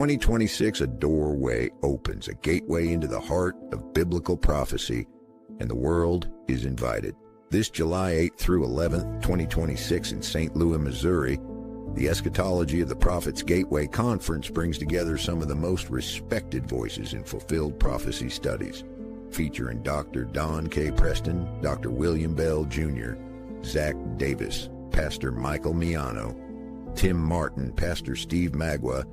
2026, a doorway opens, a gateway into the heart of biblical prophecy, and the world is invited. This July 8th through 11th, 2026 in St. Louis, Missouri, the Eschatology of the Prophet's Gateway Conference brings together some of the most respected voices in fulfilled prophecy studies, featuring Dr. Don K. Preston, Dr. William Bell Jr., Zach Davis, Pastor Michael Miano, Tim Martin, Pastor Steve Magua,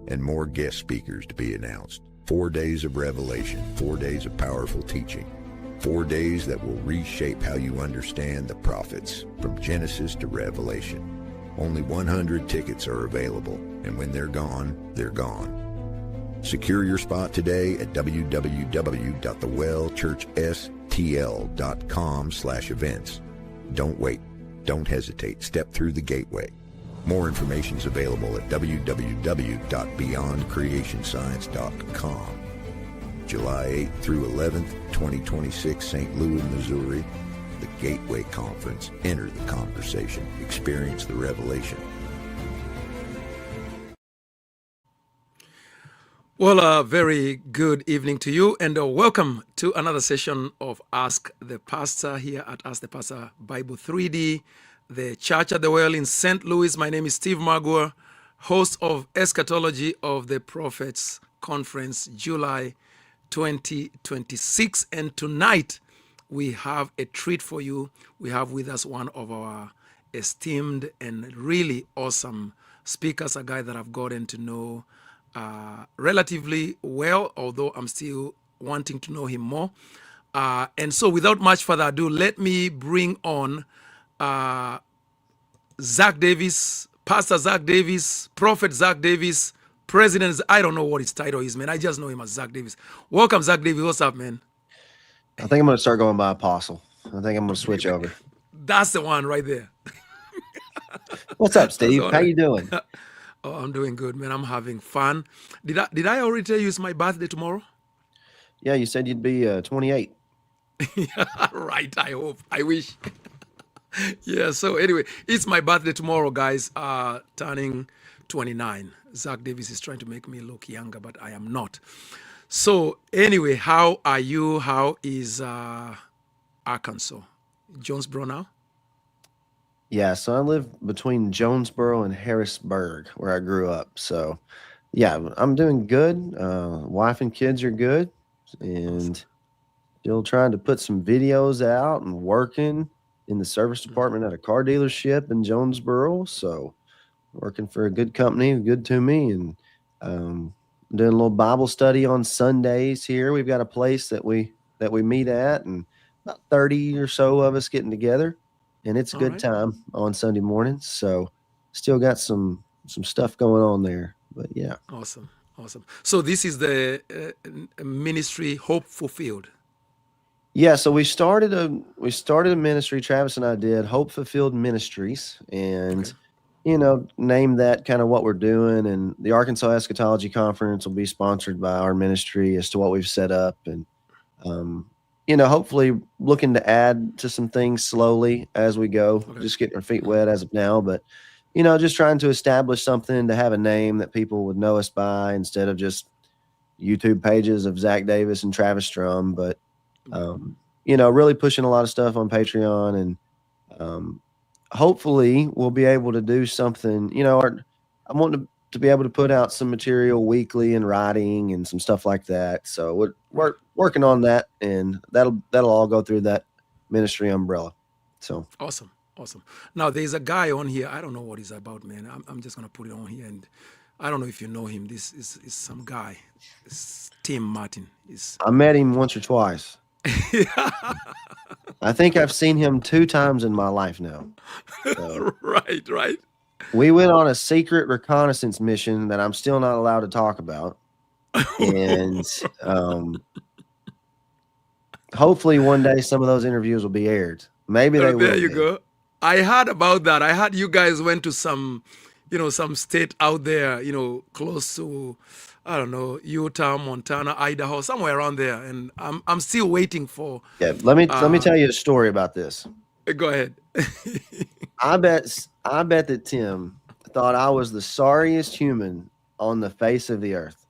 and more guest speakers to be announced. 4 days of revelation, 4 days of powerful teaching, 4 days that will reshape how you understand the prophets from Genesis to Revelation. Only 100 tickets are available, and when they're gone, they're gone. Secure your spot today at www.thewellchurchstl.com/events. Don't wait. Don't hesitate. Step through the gateway. More information is available at www.beyondcreationscience.com. July 8th through 11th, 2026, St. Louis, Missouri. The Gateway Conference. Enter the conversation. Experience the revelation. Well, a very good evening to you, and welcome to another session of Ask the Pastor here at Ask the Pastor Bible 3D, the Church at the Well in St. Louis. My name is Steve Magua, host of Eschatology of the Prophets Conference, July 2026. And tonight, we have a treat for you. We have with us one of our esteemed and really awesome speakers, a guy that I've gotten to know relatively well, although I'm still wanting to know him more. And so without much further ado, let me bring on Zach Davis, Pastor Zach Davis, Prophet Zach Davis, President. I don't know what his title is, man. I just know him as Zach Davis. Welcome, Zach Davis. What's up, man? I think I'm going to start going by Apostle. I think I'm going to switch over. That's the one right there. What's up, Steve? How you doing? Oh, I'm doing good, man. I'm having fun. Did I already tell you it's my birthday tomorrow? Yeah, you said you'd be 28. Right, I hope. I wish. Yeah, so anyway, it's my birthday tomorrow, guys. Turning 29. Zach Davis is trying to make me look younger, but I am not. So anyway, how are you? How is Arkansas? Jonesboro now? Yeah, so I live between Jonesboro and Harrisburg, where I grew up. So, yeah, I'm doing good. Wife and kids are good, and still trying to put some videos out and working in the service department at a car dealership in Jonesboro. So, working for a good company, good to me, and doing a little Bible study on Sundays here. We've got a place that we meet at, and about 30 or so of us getting together, and it's a good time on Sunday mornings. So still got some stuff going on there, but yeah. Awesome. So this is the ministry Hope Fulfilled. Yeah, so we started a ministry, Travis and I did, Hope Fulfilled Ministries, and name that kind of what we're doing. And the Arkansas Eschatology Conference will be sponsored by our ministry as to what we've set up. And, hopefully looking to add to some things slowly as we go, just getting our feet wet as of now. But, just trying to establish something to have a name that people would know us by instead of just YouTube pages of Zach Davis and Travis Strum. But, really pushing a lot of stuff on Patreon, and, hopefully we'll be able to do something. I want to be able to put out some material weekly and writing and some stuff like that. So we're working on that, and that'll all go through that ministry umbrella. So awesome. Now there's a guy on here. I don't know what he's about, man. I'm just gonna put it on here, and I don't know if you know him. This is some guy. It's Tim Martin. I met him once or twice. I think I've seen him 2 times in my life now. So, right. We went on a secret reconnaissance mission that I'm still not allowed to talk about. And hopefully one day some of those interviews will be aired. Maybe they will. There you go. I heard about that. I heard you guys went to some state out there, close to, I don't know, Utah, Montana, Idaho, somewhere around there, and I'm still waiting for. Yeah, let me tell you a story about this. Go ahead. I bet that Tim thought I was the sorriest human on the face of the earth.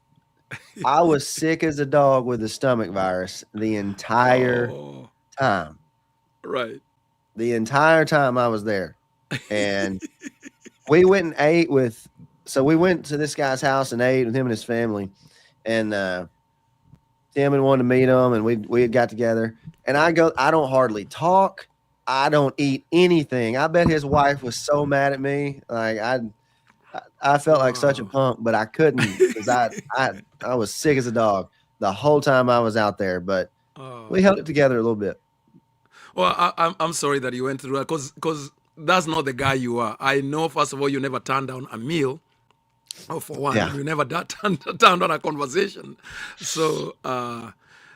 I was sick as a dog with the stomach virus the entire Oh, time. right. The entire time I was there. And we went and ate with, so we went to this guy's house and ate with him and his family. And Tim had wanted to meet him, and we had got together. And I don't hardly talk. I don't eat anything. I bet his wife was so mad at me. Like I felt like such a Wow. punk, but I couldn't because I was sick as a dog the whole time I was out there. But we Oh. held it together a little bit. Well, I'm sorry that you went through that because that's not the guy you are. I know, first of all, you never turned down a meal, or for one, Yeah. and you never turned down a conversation. So, I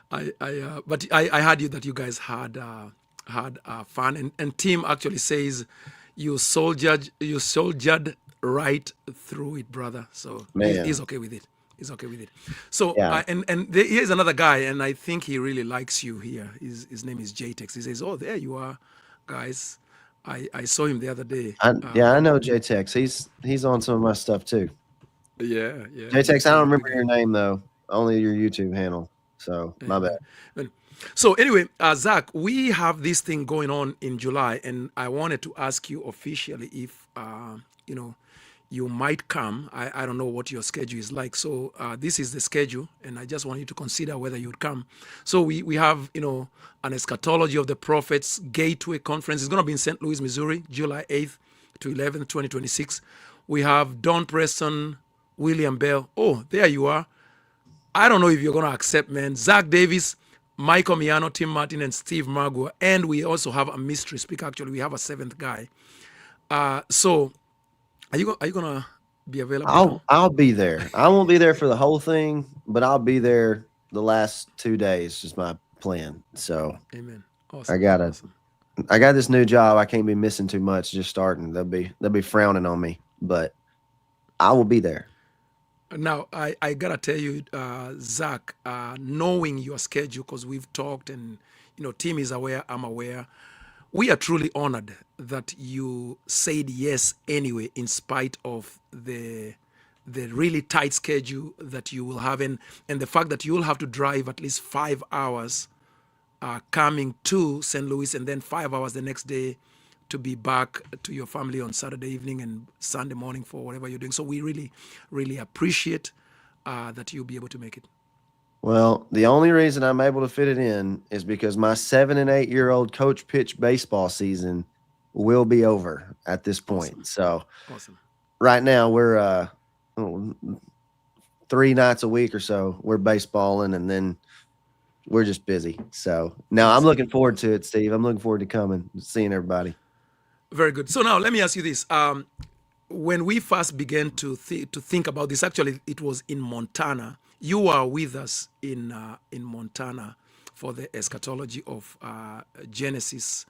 heard you that you guys had fun, and Tim actually says you soldiered right through it, brother. So he's Man. okay with it. He's okay with it. So Yeah. here's another guy, and I think he really likes you here. His name is JTEX. He says, "Oh, there you are, guys. I saw him the other day. I know JTEX. He's on some of my stuff too. Yeah, yeah. JTEX, I He's a don't good remember guy. your name though. Only your YouTube handle. So my bad. Amen. Amen. So anyway, Zach, we have this thing going on in July, and I wanted to ask you officially if you know you might come. I don't know what your schedule is like. So this is the schedule, and I just want you to consider whether you'd come. So we have an eschatology of the prophets gateway conference. It's going to be in St. Louis, Missouri, July 8th to 11th, 2026. We have Don Preston, William Bell. Oh, there you are. I don't know if you're going to accept, man. Zach Davis, Michael Miano, Tim Martin, and Steve Magua. And we also have a mystery speaker. Actually, we have a seventh guy. So are you going to be available to come? I'll be there. I won't be there for the whole thing, but I'll be there the last 2 days is my plan. So Amen. I Awesome. gotta Awesome. I got this new job. I can't be missing too much just starting. They'll be frowning on me, but I will be there. Now, I got to tell you, Zach, knowing your schedule, because we've talked and, Tim is aware, I'm aware. We are truly honored that you said yes anyway, in spite of the really tight schedule that you will have, and the fact that you'll have to drive at least 5 hours coming to St. Louis, and then 5 hours the next day to be back to your family on Saturday evening and Sunday morning for whatever you're doing. So we really, really appreciate that you'll be able to make it. Well, the only reason I'm able to fit it in is because my 7 and 8 year old coach pitch baseball season will be over at this point. Awesome. So Awesome. right now we're 3 nights a week or so we're baseballing, and then we're just busy. So now I'm Awesome. looking forward to it, Steve. I'm looking forward to coming, seeing everybody. Very good. So now let me ask you this. When we first began to think about this, actually, it was in Montana. You were with us in Montana for the eschatology of Genesis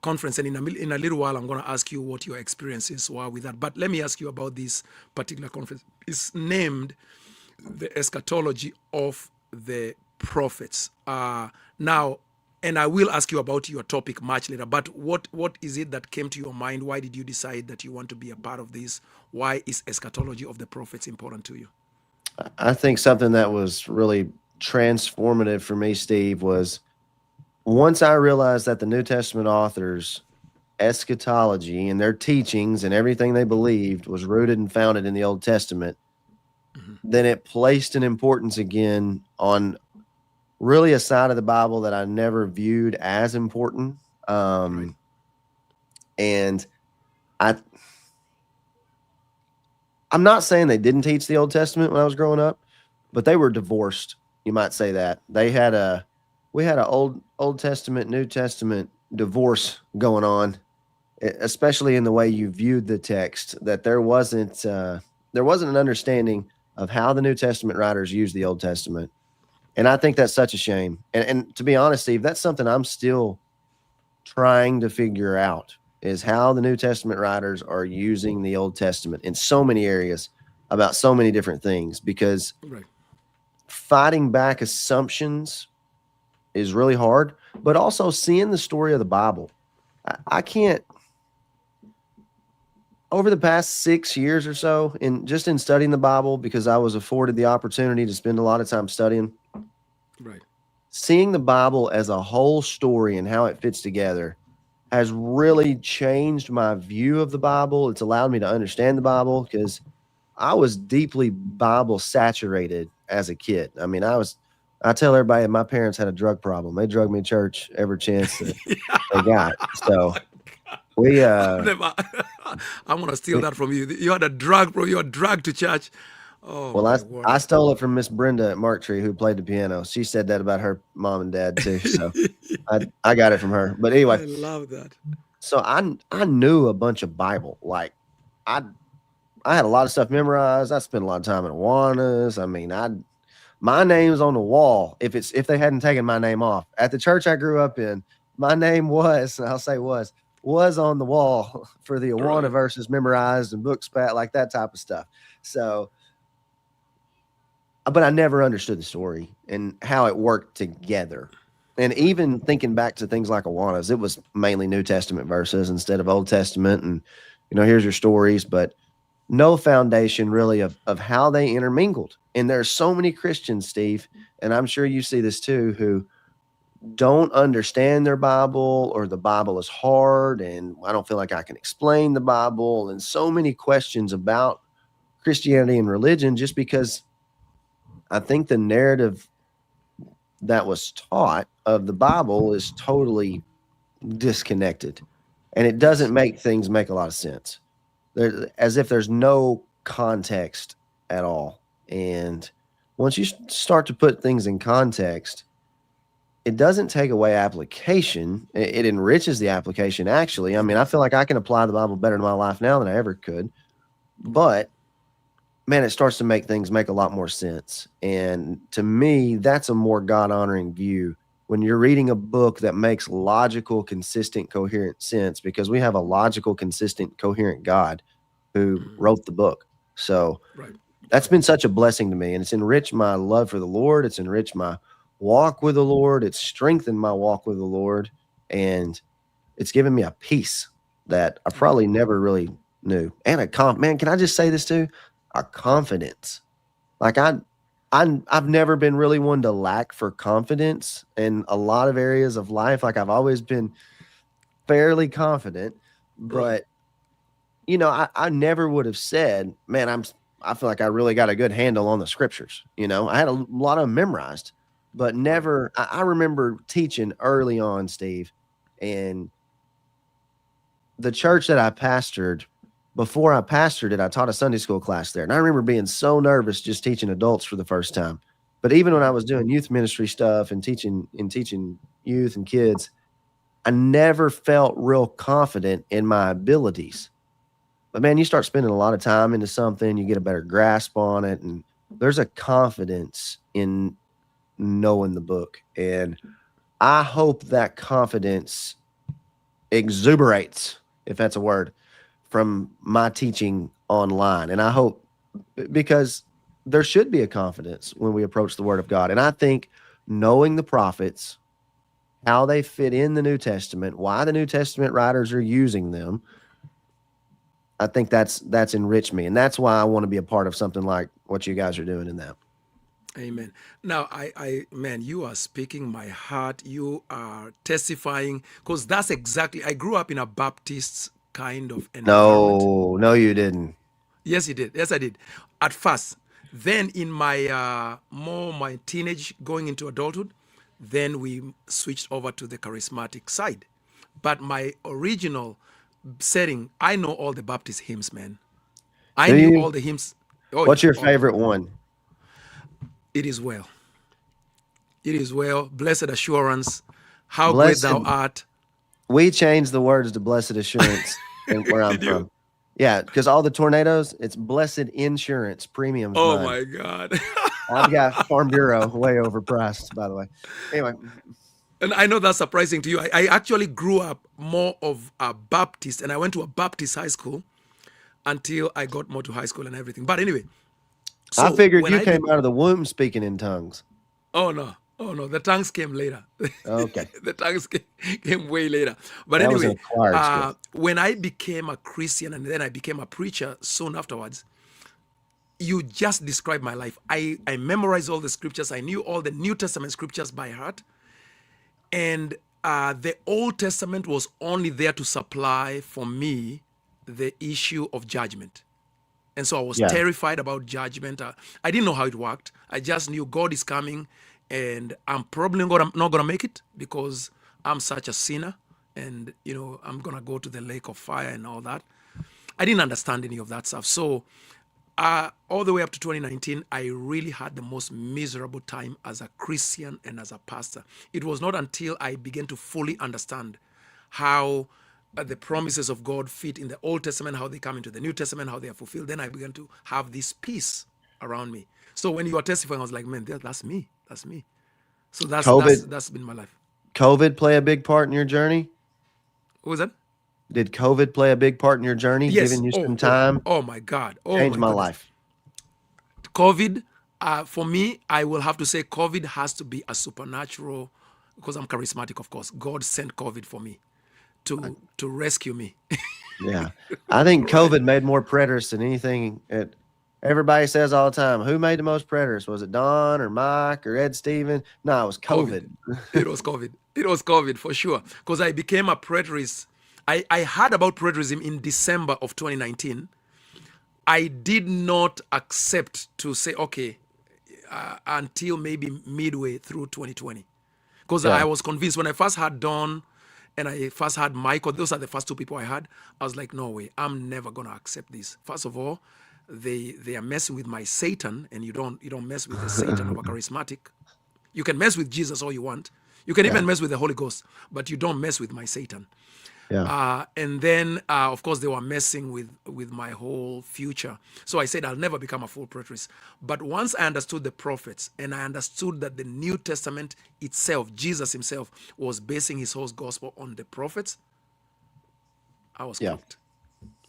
conference, and in a little while, I'm going to ask you what your experiences were with that. But let me ask you about this particular conference. It's named the eschatology of the prophets. Now, and I will ask you about your topic much later, but what is it that came to your mind? Why did you decide that you want to be a part of this? Why is eschatology of the prophets important to you? I think something that was really transformative for me, Steve, was once I realized that the New Testament authors' eschatology and their teachings and everything they believed was rooted and founded in the Old Testament, then it placed an importance again on really a side of the Bible that I never viewed as important. Right. And I I'm not saying they didn't teach the Old Testament when I was growing up, but they were divorced. You might say that. We had a Old Testament, New Testament divorce going on, especially in the way you viewed the text, that there wasn't an understanding of how the New Testament writers used the Old Testament. And I think that's such a shame. And to be honest, Steve, that's something I'm still trying to figure out, is how the New Testament writers are using the Old Testament in so many areas about so many different things, because Right. fighting back assumptions is really hard, but also seeing the story of the Bible. I can't over the past 6 years or so, in studying the Bible, because I was afforded the opportunity to spend a lot of time studying, Right. seeing the Bible as a whole story and how it fits together has really changed my view of the Bible. It's allowed me to understand the Bible because I was deeply Bible saturated as a kid. I mean, I tell everybody my parents had a drug problem. They drugged me to church every chance that they got. So we I've never, I'm gonna steal that from you. You had a drug, bro. You were dragged to church. Oh well, my I word. stole it from Miss Brenda at Mark Tree, who played the piano. She said that about her mom and dad too. So I got it from her. But anyway, I love that. so I knew a bunch of Bible. Like I I had a lot of stuff memorized. I spent a lot of time in Awanas. I mean, my name's on the wall. If they hadn't taken my name off at the church I grew up in, my name was, I'll say was on the wall for the Awana Right. verses memorized and book spat, like that type of stuff. So, but I never understood the story and how it worked together. And Right. even thinking back to things like Awanas, it was mainly New Testament verses instead of Old Testament. And, here's your stories, but no foundation really of how they intermingled. And there's so many Christians, Steve, and I'm sure you see this too, who don't understand their Bible, or the Bible is hard and I don't feel like I can explain the Bible, and so many questions about Christianity and religion, just because I think the narrative that was taught of the Bible is totally disconnected, and it Yes. doesn't make things make a lot of sense. As if there's no context at all. And once you start to put things in context, it doesn't take away application. It enriches the application, actually. I mean, I feel like I can apply the Bible better to my life now than I ever could. Right. But man, it starts to make things make a lot more sense. And to me, that's a more God honoring view when you're reading a book that makes logical, consistent, coherent sense, because we have a logical, consistent, coherent God who Mhm. wrote the book. So Right. that's Right. been such a blessing to me. And it's enriched my love for the Lord. It's enriched my walk with the Lord. It's strengthened my walk with the Lord. And it's given me a peace that I Right. probably never really knew. And man, can I just say this too? A confidence. Like I've never been really one to lack for confidence in a lot of areas of life. Like I've always been fairly confident, Right. but I never would have said, man, I feel like I really got a good handle on the scriptures. I had a lot of them memorized, but Right. never. I remember teaching early on, Steve, and the church that I pastored. Before I pastored it, I taught a Sunday school class there, and I remember being so nervous just teaching adults for the first time. But even when I Mhm. was doing youth ministry stuff and teaching youth and kids, I never felt real confident in my abilities. But man, you start spending a lot of time into something, you get a better grasp on it, and there's a confidence in knowing the book. And I hope that confidence exuberates, if that's a word, from my teaching online. And I hope, because there should be a confidence when we approach the word of God. And I think knowing the prophets, how they fit in the New Testament, why the New Testament writers are using them, I think that's enriched me, and that's why I want to be a part of something like what you guys are doing in that. Amen. Now, man, you are speaking my heart. You are testifying because that's exactly. I grew up in a Baptist kind of environment. No, no, you didn't. Yes, you did. Yes, I did. At first, then in my more my teenage going into adulthood, then we switched over to the charismatic side. But my original setting, I know all the Baptist hymns, man. I Do knew you? all the hymns. Oh What's yeah, your all of favorite them. one? It is well. It is well. Blessed assurance, how great Blessed. thou art. We changed the words to blessed assurance where I'm Did you? from. Yeah, because all the tornadoes, it's blessed insurance. Premium's Oh mine. my God. I've got Farm Bureau way overpriced, by the way. Anyway, And I know that's surprising to you. I actually grew up more of a Baptist, and I went to a Baptist high school until I got more to high school and everything. But anyway, I so figured when you I be came out of the womb speaking in tongues. oh no, Oh no, the tongues came later. Okay. The tongues came way later. But That was an anyway, acquired skill. when I became a Christian and then I became a preacher soon afterwards, you just described my life. I memorized all the scriptures. I knew all the New Testament scriptures by heart. And the Old Testament was only there to supply for me the issue of judgment. And so I was Yeah. terrified about judgment. I didn't know how it worked. I just knew God is coming and I'm probably not going to make it because I'm such a sinner and, I'm going to go to the lake of fire and all that. I didn't understand any of that stuff. So all the way up to 2019, I really had the most miserable time as a Christian and as a pastor. It was not until I began to fully understand how the promises of God fit in the Old Testament, how they come into the New Testament, how they are fulfilled. Then I began to have this peace around me. So when you are testifying, I was like, man, that's me. That's me. So COVID that's been my life. COVID play a big part in your journey? What was that? Did COVID play a big part in your journey, Yes. giving you some Oh, time? oh my God. Oh Changed my my goodness. life. COVID, for me, I will have to say COVID has to be a supernatural, because I'm charismatic, of course. God sent COVID for me to rescue me. Yeah. I think Right. COVID made more preterists than anything. Everybody says all the time, who made the most preterists? Was it Don or Mike or Ed Steven? No, it was COVID. COVID. It was COVID. It was COVID for sure. Because I became a preterist. I heard about preterism in December of 2019. I did not accept to say, okay, until maybe midway through 2020. Because I Yeah. was convinced when I first had Don and I first had Michael, those are the first two people I had. I was like, no way, I'm never gonna accept this. First of all, they are messing with my Satan, and you don't mess with the Satan of a charismatic. You can mess with Jesus all you want. You can Yeah. even mess with the Holy Ghost, but you don't mess with my Satan. Yeah. And then, of course, they were messing with my whole future. So I said, I'll never become a full preterist. But once I understood the prophets and I understood that the New Testament itself, Jesus himself, was basing his whole gospel on the prophets, I was Yeah. cooked.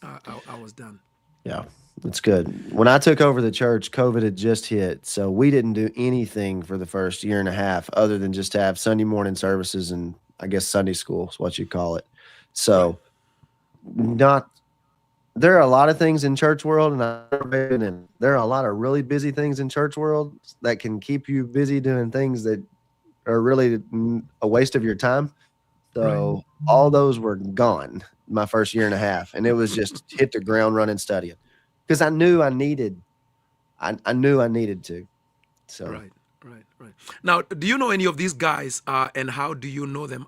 I was done. Yeah. That's good. When I took over the church, COVID had just hit. So we didn't do anything for the first year and a half other than just have Sunday morning services and I guess Sunday school is what you call it. Right. So not there are a lot of things in church world and there are a lot of really busy things in church world that can keep you busy doing things that are really a waste of your time. Right. So all those were gone my first year and a half, and it was just hit the ground running studying because I knew I needed to. So Right. Right. Right. Now, do you know any of these guys, and how do you know them?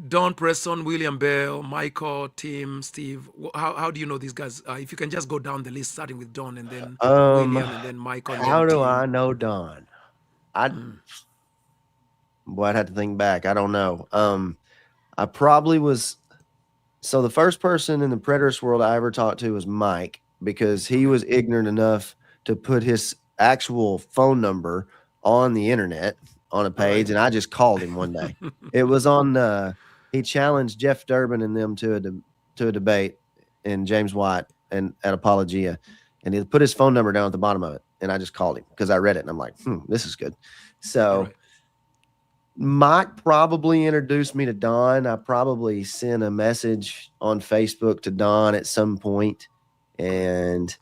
Don Preston, William Bell, Michael, Tim, Steve. How do you know these guys? If you can just go down the list, starting with Don and then um, William and then Michael and then how do I Tim. know Don? I boy, I'd have to think back. I don't know. I probably was so the first person in the preterist world I ever talked to was Mike because he Okay. was ignorant enough to put his actual phone number on the internet on a Right. page, and I just called him one day. It was on. He challenged Jeff Durbin and them to a debate, and James White and at Apologia, and he put his phone number down at the bottom of it, and I just called him because I read it and I'm like, this is good. So Right. Mike probably introduced me to Don. I probably sent a message on Facebook to Don at some point, Right. and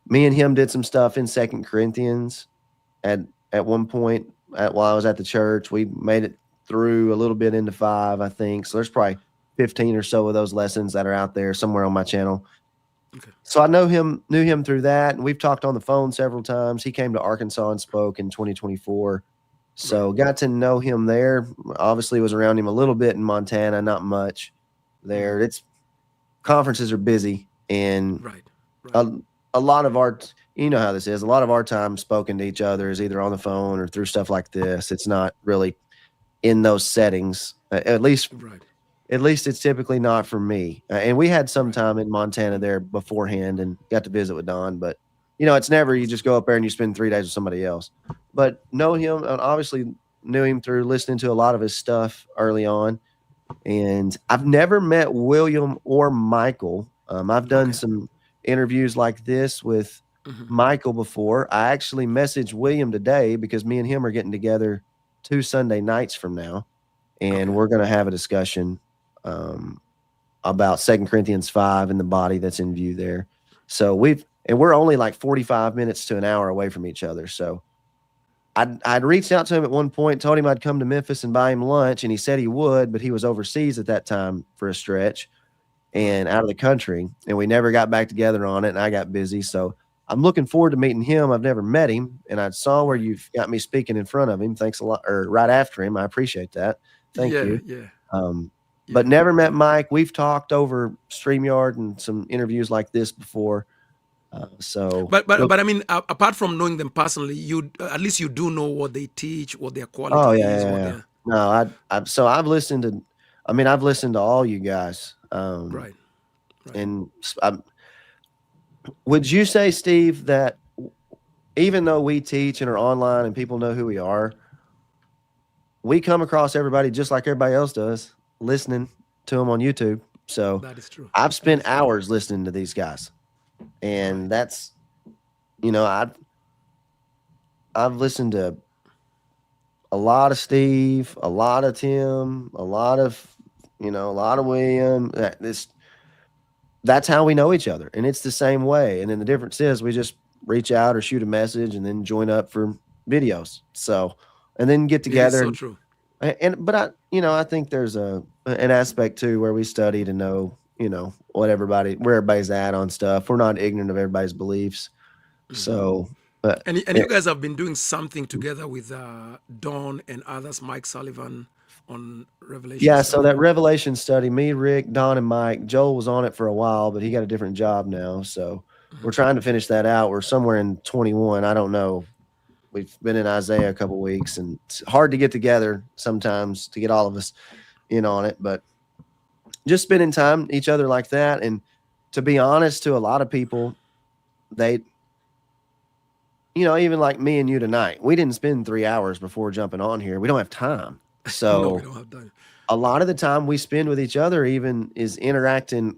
me and him did some stuff in Second Corinthians at one point while I was at the church. We made it through a little bit into 5, I think. So there's probably 15 or so of those lessons that are out there somewhere on my channel. Okay. So I knew him through that, and we've talked on the phone several times. He came to Arkansas and spoke in 2024. Right. So got to know him there. Obviously was around him a little bit in Montana, not much there. It's conferences are busy and Right. Right. a, a lot of our you know how this is. A lot of our time spoken to each other is either on the phone or through stuff like this. It's not really in those settings. Right. At least it's typically not for me. And we had some Right. time in Montana there beforehand and got to visit with Don, but it's never you Awesome. just go up there and you spend 3 days with somebody else. But know him and obviously knew him through listening to a lot of his stuff early on. And I've never met William or Michael. I've done Okay. some interviews like this with Michael before. I actually messaged William today because me and him are getting together 2 Sunday nights from now, and Okay. we're going to have a discussion about 2 Corinthians 5 and the body that's in view there. So we're only like 45 minutes to an hour away from each other. So I'd reached out to him at one point, told him I'd come to Memphis and buy him lunch, and he said he would, but he was overseas at that time for a stretch Right. and out of the country, and we never got back together on it, and I got busy. So I'm looking forward to meeting him. I've never met him, and I saw where Right. you've got me speaking in front of him. Thanks a lot, or right after him. I appreciate that. Thank Yeah. you. Yeah. Um, but Yeah. never met Mike. We've talked over StreamYard and some interviews like this before. So look, But I mean, apart from knowing them personally, you at least you do know what they teach, what their oh quality yeah, is, yeah, what yeah. they're No, so I've listened to, I mean, I've listened to all you guys. right. Right. And would you say, Steve, that even though we teach and are online and people know who we are, we come across everybody just like everybody else does, listening to them on YouTube. So That is true. I've That spent is true. hours listening to these guys, Right. and that's, you know, I've listened to a lot of Steve, a lot of Tim, a lot of, a lot of William. That's how we know each other, and it's the same way. And then the difference is we just reach out or shoot a message and then join up for videos. So, and then get It is together so true. but I think there's an aspect too where we study to know, where everybody's at on stuff. We're not ignorant of everybody's beliefs. So, but And you guys have been doing something together with Don and others, Mike Sullivan, on Revelation yeah, so study. that Revelation study, me, Rick, Don, and Mike, Joel was on it for a while, but he got a different job now. So we're trying to finish that out. We're somewhere in 21. I don't know. We've been in Isaiah a couple weeks, and it's hard to get together sometimes to get all of us in on it, but just spending time each other like that. And to be honest, to a lot of people, they, even like me and you tonight, we didn't spend 3 hours before jumping on here. We don't have time. No, we So don't have time. a lot of the time we spend with each other even is interacting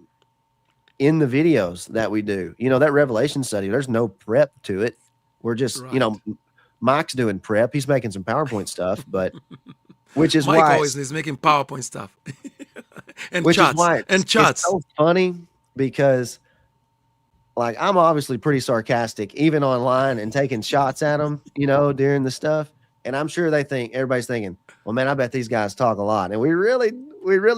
in the videos that we do. That Revelation study, there's no prep to it. We're just, Right. Mike's doing prep. He's making some PowerPoint stuff, but which is Mike why always it's is making PowerPoint stuff and which is charts why and it's charts. so funny because like I'm obviously pretty sarcastic even online and taking shots at them, during the stuff. And I'm sure everybody's thinking, well, man, I bet these guys talk a lot. And we really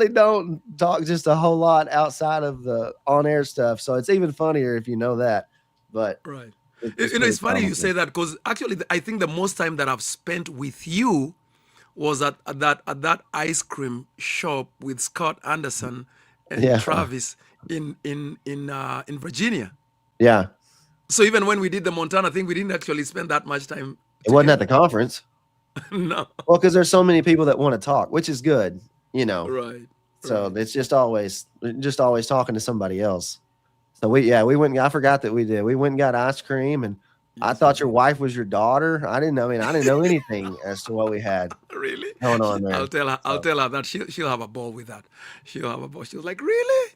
don't talk just a whole lot outside of the on air stuff. So it's even funnier if you know that. But Right. it's pretty It's funny you comical. say that because actually, I think the most time that I've spent with you was at that ice cream shop with Scott Anderson and Yeah. Travis in Virginia. Yeah. So even when we did the Montana thing, we didn't actually spend that much time It wasn't at the together. conference. No. Well, because there's so many people that want to talk, which is good, you know. Right. So Right. it's just always talking to somebody else. So we went. I forgot that we did. We went and got ice cream, and I Yes, we thought your did. wife was your daughter. I didn't know. I mean, I didn't know anything as to what we had Really? going on there. I'll tell her. I'll So tell her that she'll have a ball with that. She'll have a ball. She was like, really?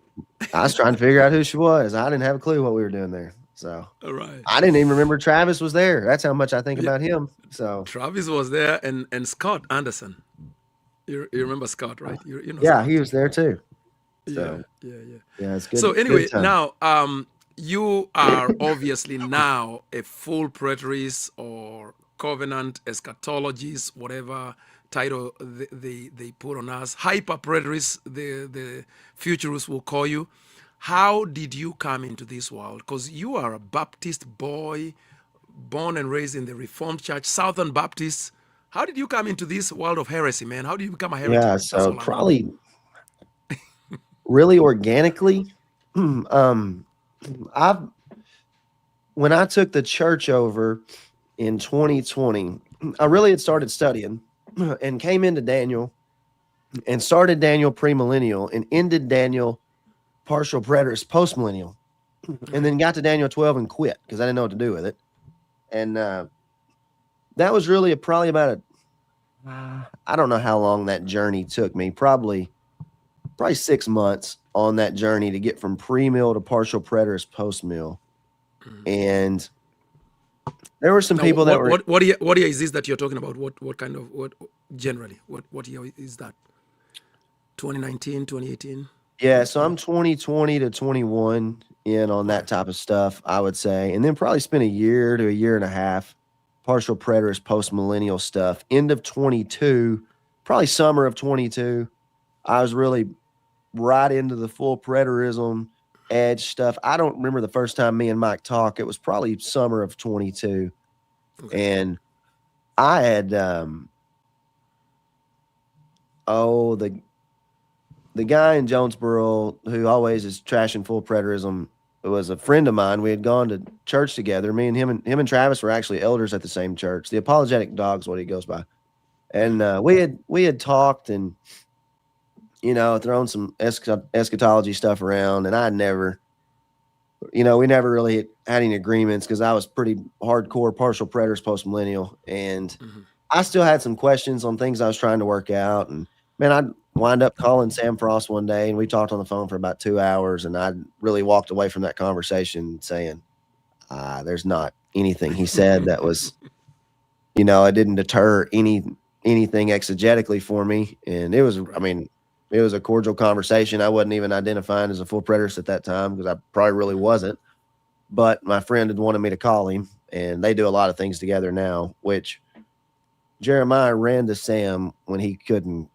I was trying to figure out who she was. I didn't have a clue what we were doing there. So Right. I didn't even remember Travis was there. That's how much I think Yeah, about him. So Travis was there and Scott Anderson. You remember Scott, right? You know yeah, he Scott. was there too. Yeah, So yeah, yeah. yeah, it's So good anyway, time. now you are obviously now a full preterist or covenant eschatologist, whatever title they put on us. Hyper preterist, the futurists will call you. How did you come into this world? Because you are a Baptist boy, born and raised in the Reformed Church, Southern Baptist. How did you come into this world of heresy, man? How do you become a heretic? Yeah, That's so all I want to know. probably really organically. um, I've when I took the church over in 2020, I really had started studying and came into Daniel and started Daniel premillennial and ended Daniel partial preterist postmillennial, and Okay. then got to Daniel 12 and quit because I didn't know what to do with it. And that was really probably about I don't know how long that journey took me. Probably 6 months on that journey to get from pre-mill to partial preterist post-mill. Mm. And there were some Now, people that were, what year is this that you're talking about? What kind of, what generally, what year is that? 2019, 2018? yeah, so I'm 2020 to 21 in on Okay. that type of stuff, I would say. And then probably spent a year to a year and a half, partial preterist, post millennial stuff. End of 22, probably summer of 22, I was really right into the full preterism edge stuff. I don't remember the first time me and Mike talked. It was probably summer of 22. Okay. And I had, oh, the guy in Jonesboro who always is trashing full preterism was a friend of mine. We had gone to church together. Me and him and Travis were actually elders at the same church. The Apologetic Dog's what he goes by. And we had talked and thrown some eschatology stuff around, and I never, we never really had any agreements because I was pretty hardcore partial preterist post millennial, and I still had some questions on things I was trying to work out. And man, I'd wind up calling Sam Frost one day, and we talked on the phone for about 2 hours, and I really walked away from that conversation saying, there's not anything he said that was, it didn't deter anything exegetically for me. And it was, I mean, it was a cordial conversation. I wasn't even identifying as a full preterist at that time because I probably really wasn't. But my friend had wanted me to call him, and they do a lot of things together now, which Jeremiah ran to Sam when he couldn't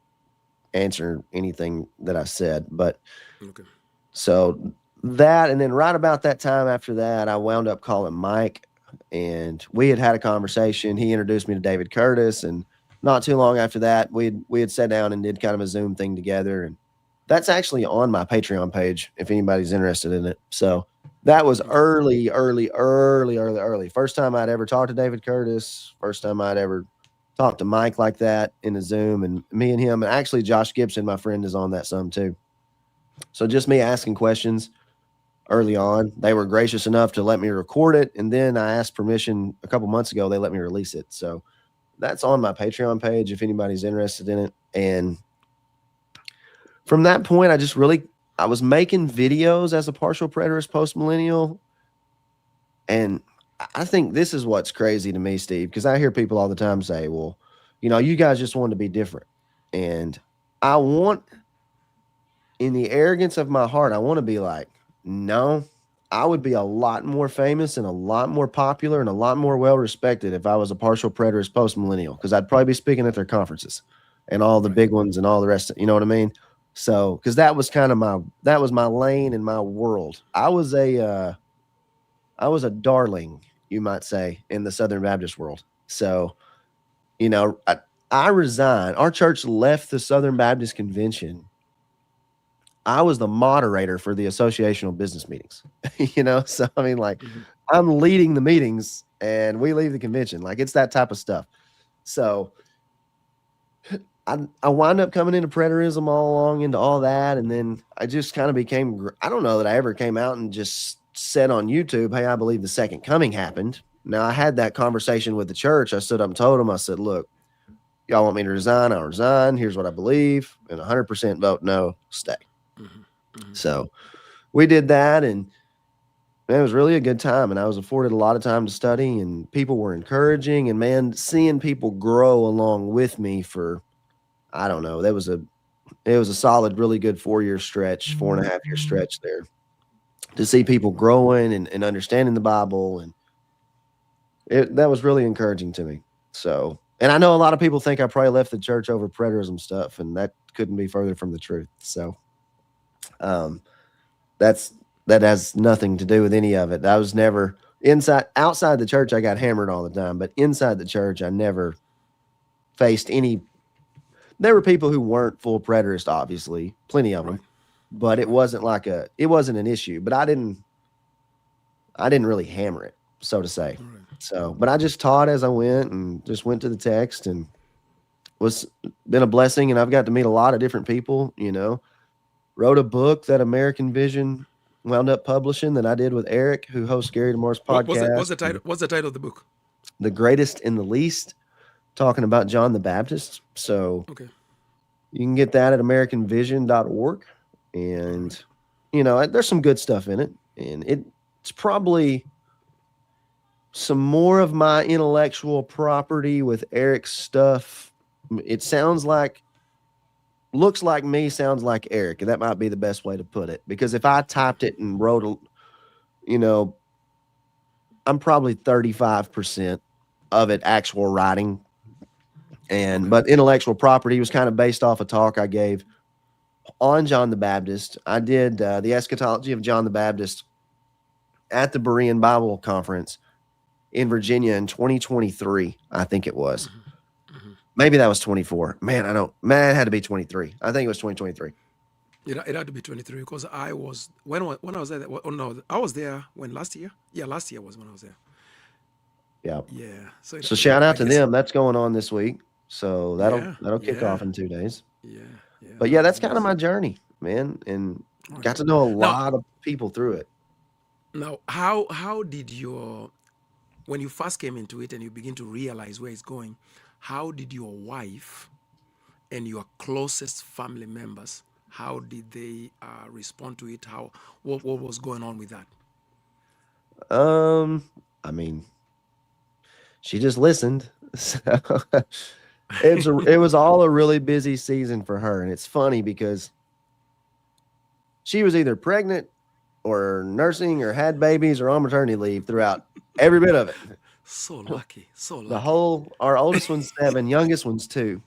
answer anything that I said. But Okay. so that, and then right about that time after that, I wound up calling Mike, and we had a conversation. He introduced me to David Curtis, and not too long after that, we had sat down and did kind of a Zoom thing together. And that's actually on my Patreon page if anybody's interested in it. So that was early. First time I'd ever talked to David Curtis. First time I'd ever talked to Mike like that in a Zoom, and me and him, and actually Josh Gibson, my friend, is on that some too. So just me asking questions early on. They were gracious enough to let me record it, and then I asked permission a couple months ago. They let me release it. So that's on my Patreon page if anybody's interested in it. And from that point, I was making videos as a partial preterist post millennial. And I think this is what's crazy to me, Steve, because I hear people all the time say, well, you guys just want to be different. And I want, in the arrogance of my heart, I want to be like, no, I would be a lot more famous and a lot more popular and a lot more well respected if I was a partial preterist post millennial, because I'd probably be speaking at their conferences and all the big ones and all the rest. You know what I mean? So, because that was kind of my lane and my world. I was a darling, you might say, in the Southern Baptist world. So, I resigned. Our church left the Southern Baptist Convention. I was the moderator for the associational business meetings, So, I mean, like, I'm leading the meetings and we leave the convention. Like, it's that type of stuff. So I wound up coming into preterism all along, into all that. And then I just kind of became, I don't know that I ever came out and just said on YouTube, hey, I believe the second coming happened. Now, I had that conversation with the church. I stood up and told them, I said, look, y'all want me to resign? I'll resign. Here's what I believe. And 100% vote no, stay. So we did that, and man, it was really a good time. And I was afforded a lot of time to study, and people were encouraging. And man, seeing people grow along with me for, I don't know, it was a solid, really good 4-year stretch, 4.5-year stretch there, to see people growing and understanding the Bible. And that was really encouraging to me. So, and I know a lot of people think I probably left the church over preterism stuff, and that couldn't be further from the truth. So, that has nothing to do with any of it. I was never outside the church. I got hammered all the time, but inside the church, I never faced any. There were people who weren't full preterist, obviously, plenty of them, but it wasn't an issue. But I didn't really hammer it, so to say. So, but I just taught as I went and just went to the text, and been a blessing. And I've got to meet a lot of different people, wrote a book that American Vision wound up publishing that I did with Eric, who hosts Gary DeMar's podcast. What's the title? What's the title of the book? The Greatest and the Least, talking about John the Baptist. So you can get that at AmericanVision.org. And, there's some good stuff in it. And it's probably, some more of my intellectual property with Eric's stuff. It sounds like, looks like me, sounds like Eric. And that might be the best way to put it. Because if I typed it and wrote, you know, I'm probably 35% of it actual writing. And, Okay. but intellectual property was kind of based off a talk I gave on John the Baptist. I did the eschatology of John the Baptist at the Berean Bible Conference in Virginia in 2023, I think it was. Hmm. Maybe that was 24. Man, I don't, man, it had to be 23. I think it was 2023. It had to be 23 because I was when I was there. Oh no, I was there when last year. Yeah, last year was when I was there. Yeah. Yeah. So So shout I out to guess. them. That's going on this week. So Yeah. that'll kick off Yeah. in 2 days. Yeah. Yeah. But yeah, that's kind of Nice. my journey, man, and Okay. got to know a Now, lot of people through it. how did your when you first came into it and you begin to realize where it's going? How did your wife and your closest family members, how did they respond to it? What was going on with that? Um, I mean, she just listened. So it was all a really busy season for her, and it's funny because she was either pregnant or nursing or had babies or on maternity leave throughout every bit of it. So lucky, so The lucky. whole, our oldest one's 7, youngest one's 2.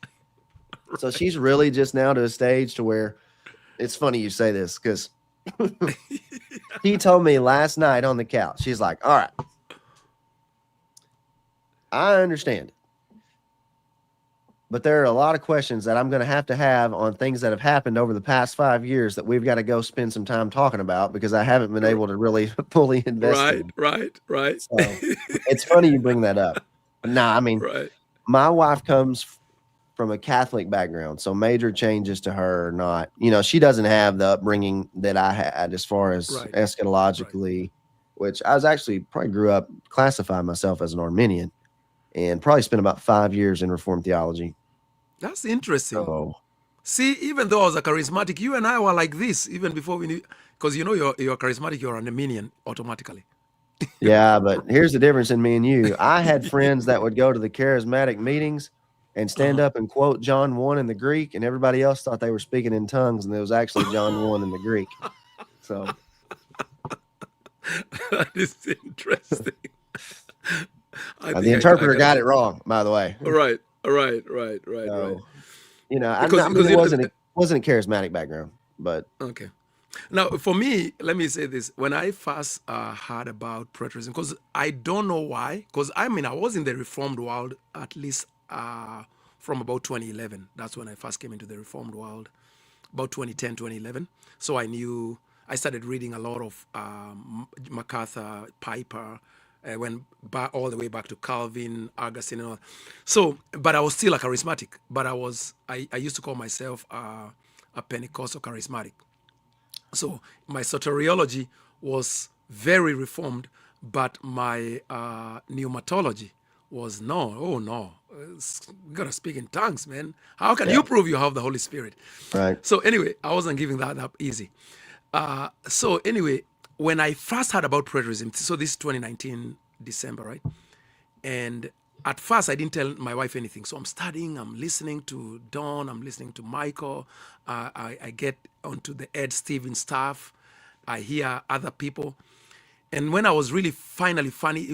So she's really just now to a stage to where it's funny you say this because he told me last night on the couch, she's like, all right, I understand it. But there are a lot of questions that I'm going to have on things that have happened over the past 5 years that we've got to go spend some time talking about because I haven't been able to really fully invest Right, in. right. So it's funny you bring that up. But nah, I mean, Right, my wife comes from a Catholic background, so major changes to her are not, she doesn't have the upbringing that I had as far as right, right. eschatologically, which I was actually probably grew up classifying myself as an Arminian and probably spent about 5 years in Reformed theology. That's interesting. So See, even though I was a charismatic, you and I were like this even before we knew, because you're charismatic, you're an Armenian automatically. yeah, but here's the difference in me and you. I had friends that would go to the charismatic meetings and stand Uh-huh. up and quote John 1 in the Greek, and everybody else thought they were speaking in tongues, and it was actually John 1 in the Greek. So That is interesting. I the think I interpreter gotta got it take. wrong, by the way. Right, right. So, I mean, Because you know, it wasn't a charismatic background, but okay. Now, for me, let me say this: when I first heard about preterism, because I don't know why, because I mean, I was in the Reformed world at least from about 2011. That's when I first came into the Reformed world, about 2010, 2011. So I started reading a lot of MacArthur, Piper, went back all the way back to Calvin, Augustine, and all. So, but I was still a charismatic. But I used to call myself a Pentecostal charismatic. So my soteriology was very reformed, but my pneumatology was no. Oh no, you gotta speak in tongues, man. How can yeah, you prove you have the Holy Spirit? right. So anyway, I wasn't giving that up easy. So anyway, when I first heard about preterism, so this is 2019 December, right? And at first, I didn't tell my wife anything. So I'm studying, I'm listening to Don, I'm listening to Michael. I get onto the Ed Stevens stuff. I hear other people. And when I was really finally funny,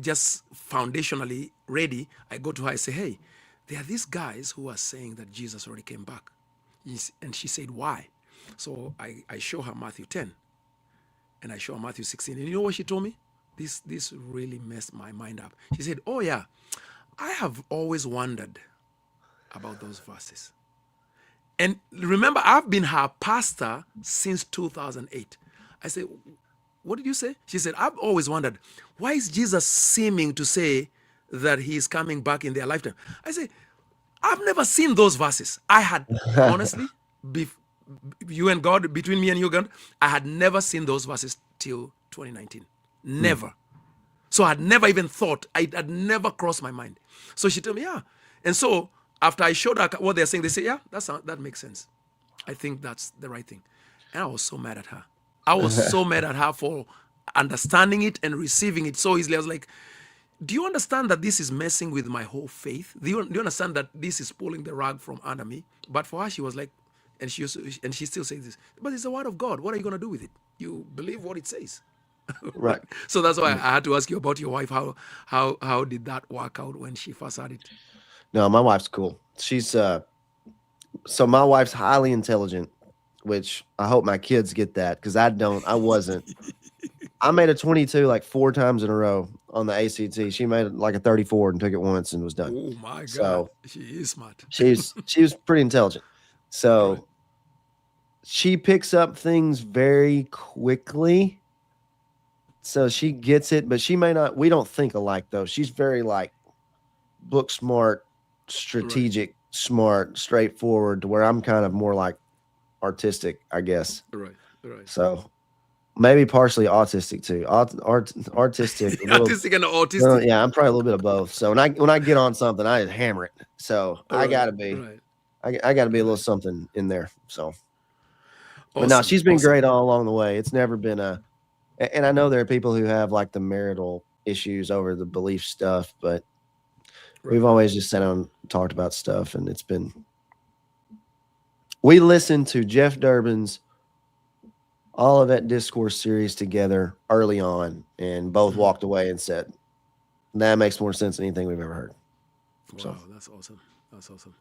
just foundationally ready, I go to her, I say, hey, there are these guys who are saying that Jesus already came back. And she said, why? So I show her Matthew 10 and I show her Matthew 16. And you know what she told me? This really messed my mind up. She said, oh yeah, I have always wondered about those verses. And remember, I've been her pastor since 2008. I said, what did you say? She said, I've always wondered, why is Jesus seeming to say that he is coming back in their lifetime? I said, I've never seen those verses. I had, honestly, you and God, between me and you, God, I had never seen those verses till 2019. Hmm. Never. So I had never even thought, I had never crossed my mind. So she told me, yeah. And so after I showed her what they're saying, they say, yeah, that makes sense. I think that's the right thing. And I was so mad at her. I was so mad at her for understanding it and receiving it so easily. I was like, do you understand that this is messing with my whole faith? Do you understand that this is pulling the rug from under me? But for her, she was like, and she still says this, but it's the word of God. What are you going to do with it? You believe what it says. Right. So that's why I had to ask you about your wife. How did that work out when she first had it? No, my wife's cool. She's so my wife's highly intelligent, which I hope my kids get that because I wasn't. I made a 22 like 4 times in a row on the ACT. She made like a 34 and took it once and was done. Oh my God, So she is smart. she was pretty intelligent. So Right. she picks up things very quickly. So she gets it, but she may not. We don't think alike though. She's very like book smart, strategic, smart, straightforward, to where I'm kind of more like artistic, I guess. Right. Right. So maybe partially autistic too. Artistic, a little. Artistic and Well, autistic. yeah, I'm probably a little bit of both. So when I get on something, I just hammer it. So I Right. gotta be, Right. I gotta be a little Right. something in there. So, but no, Awesome. she's been Awesome. great all along the way. It's never been and I know there are people who have like the marital issues over the belief stuff, but Right. we've always just sat down and talked about stuff, and it's been. We listened to Jeff Durbin's Olivet Discourse series together early on, and both Mhm. walked away and said, "That makes more sense than anything we've ever heard." So, Wow, that's awesome. That's awesome.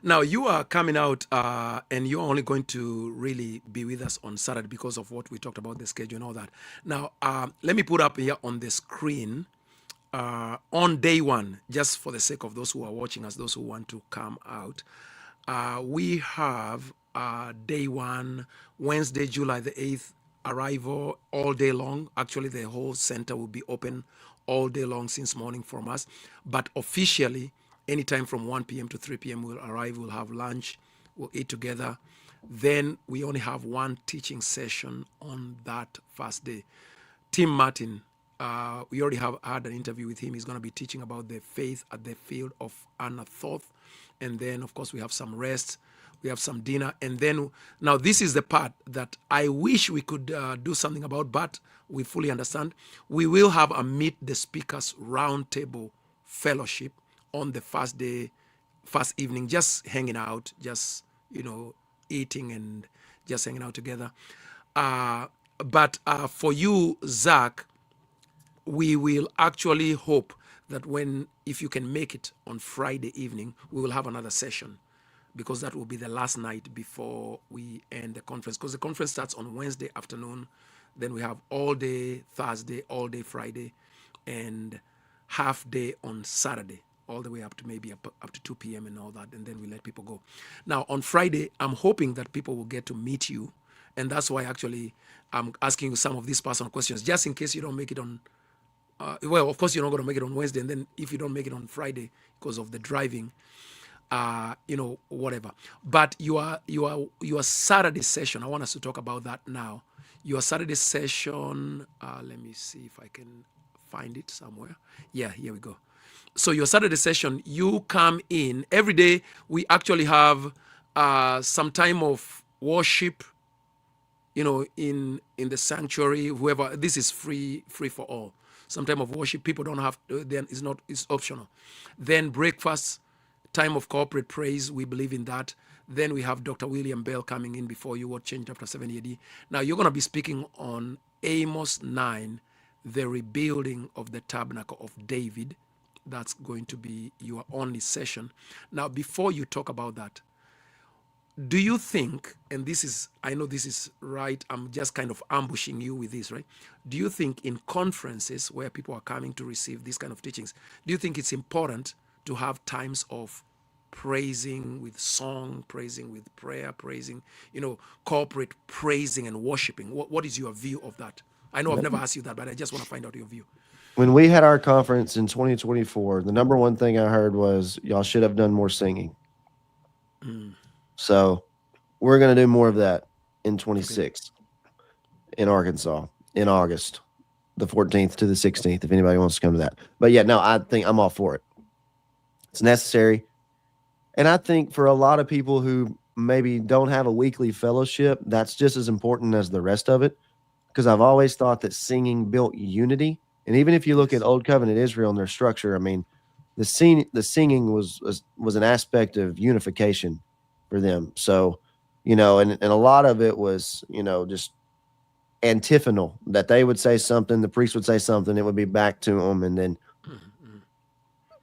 Now you are coming out, and you're only going to really be with us on Saturday because of what we talked about, the schedule and all that. Now, let me put up here on the screen on day one, just for the sake of those who are watching us, those who want to come out. We have day one, Wednesday, July the 8th, arrival all day long. Actually, the whole center will be open all day long since morning from us. But officially, anytime from 1 p.m. to 3 p.m., we'll arrive, we'll have lunch, we'll eat together. Then we only have one teaching session on that first day. Tim Martin, we already have had an interview with him. He's going to be teaching about the faith at the field of Anathoth. And then, of course, we have some rest. We have some dinner. And then, now this is the part that I wish we could do something about, but we fully understand. We will have a Meet the Speakers Roundtable Fellowship on the first day, first evening, just hanging out, just, eating and just hanging out together. But for you, Zach, we will actually hope that if you can make it on Friday evening, we will have another session because that will be the last night before we end the conference. Because the conference starts on Wednesday afternoon, then we have all day Thursday, all day Friday, and half day on Saturday, all the way up to maybe up to 2 p.m. and all that, and then we let people go. Now, on Friday, I'm hoping that people will get to meet you, and that's why actually I'm asking you some of these personal questions, just in case you don't make it on. Well, of course, you're not going to make it on Wednesday, and then if you don't make it on Friday because of the driving, whatever. But your Saturday session, I want us to talk about that now. Your Saturday session, let me see if I can find it somewhere. Yeah, here we go. So your Saturday session, you come in every day. We actually have some time of worship, in the sanctuary. Whoever, this is free for all. Some time of worship. People don't have to, then it's optional. Then breakfast, time of corporate praise. We believe in that. Then we have Dr. William Bell coming in before you, what changed after 70 AD. Now you're going to be speaking on Amos 9, the rebuilding of the tabernacle of David. That's going to be your only session. Now, before you talk about that, do you think, and I know this is right, I'm just kind of ambushing you with this, right? Do you think in conferences where people are coming to receive these kind of teachings, do you think it's important to have times of praising with song, praising with prayer, praising, corporate praising and worshiping? What is your view of that? I know I've never asked you that, but I just want to find out your view. when we had our conference in 2024, the number one thing I heard was y'all should have done more singing. So we're going to do more of that in 26 in Arkansas in August, the 14th to the 16th, if anybody wants to come to that. But yeah, no, I think I'm all for it. It's necessary. And I think for a lot of people who maybe don't have a weekly fellowship, that's just as important as the rest of it. because I've always thought that singing built unity. And even if you look at Yes. Old Covenant Israel and their structure, I mean, the singing was an aspect of unification for them. So, and a lot of it was, just antiphonal, that they would say something, the priest would say something, it would be back to them, and then Mm-hmm.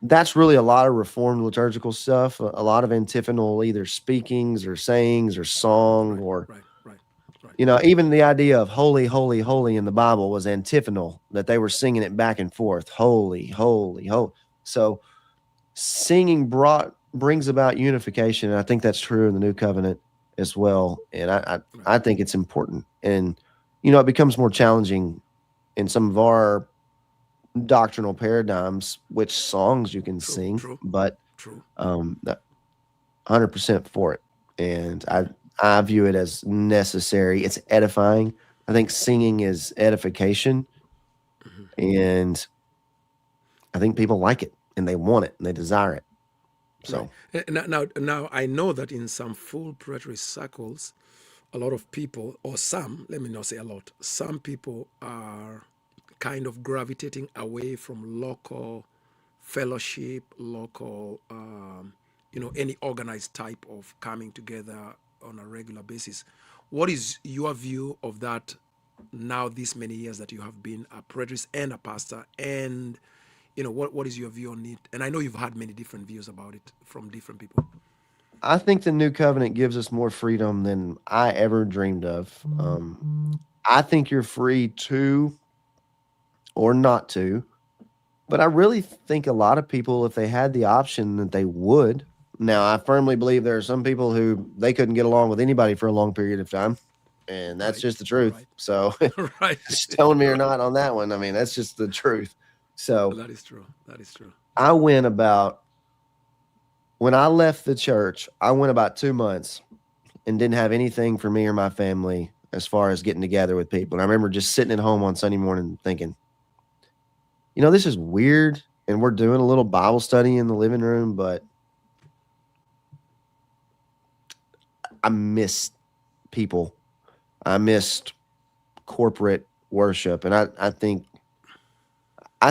that's really a lot of reformed liturgical stuff, a lot of antiphonal, either speakings or sayings or song, Right, or right, right, right. even the idea of holy, holy, holy in the Bible was antiphonal, that they were singing it back and forth, holy, holy, holy. So singing brings about unification, and I think that's true in the new covenant as well. And I Right. think it's important, and it becomes more challenging in some of our doctrinal paradigms which songs you can True, sing, true, but true. 100% for it. And I Mm-hmm. I view it as necessary. It's edifying. I think singing is edification, Mm-hmm. and I think people like it and they want it and they desire it. Right. So Now, I know that in some full preterist circles, a lot of people, or some, let me not say a lot, some people are kind of gravitating away from local fellowship, local, any organized type of coming together on a regular basis. What is your view of that now, these many years that you have been a preterist and a pastor? And, what is your view on it? And I know you've had many different views about it from different people. I think the new covenant gives us more freedom than I ever dreamed of. I think you're free to or not to, but I really think a lot of people, if they had the option, that they would. Now, I firmly believe there are some people who they couldn't get along with anybody for a long period of time, and that's Right, just the truth. right, So, right, stone me or right. not on that one, I mean, that's just the truth. So, That is true. That is true. I went about when I left the church, I went about 2 months and didn't have anything for me or my family as far as getting together with people. And I remember just sitting at home on Sunday morning thinking, this is weird. And we're doing a little Bible study in the living room, but I missed people. I missed corporate worship. And I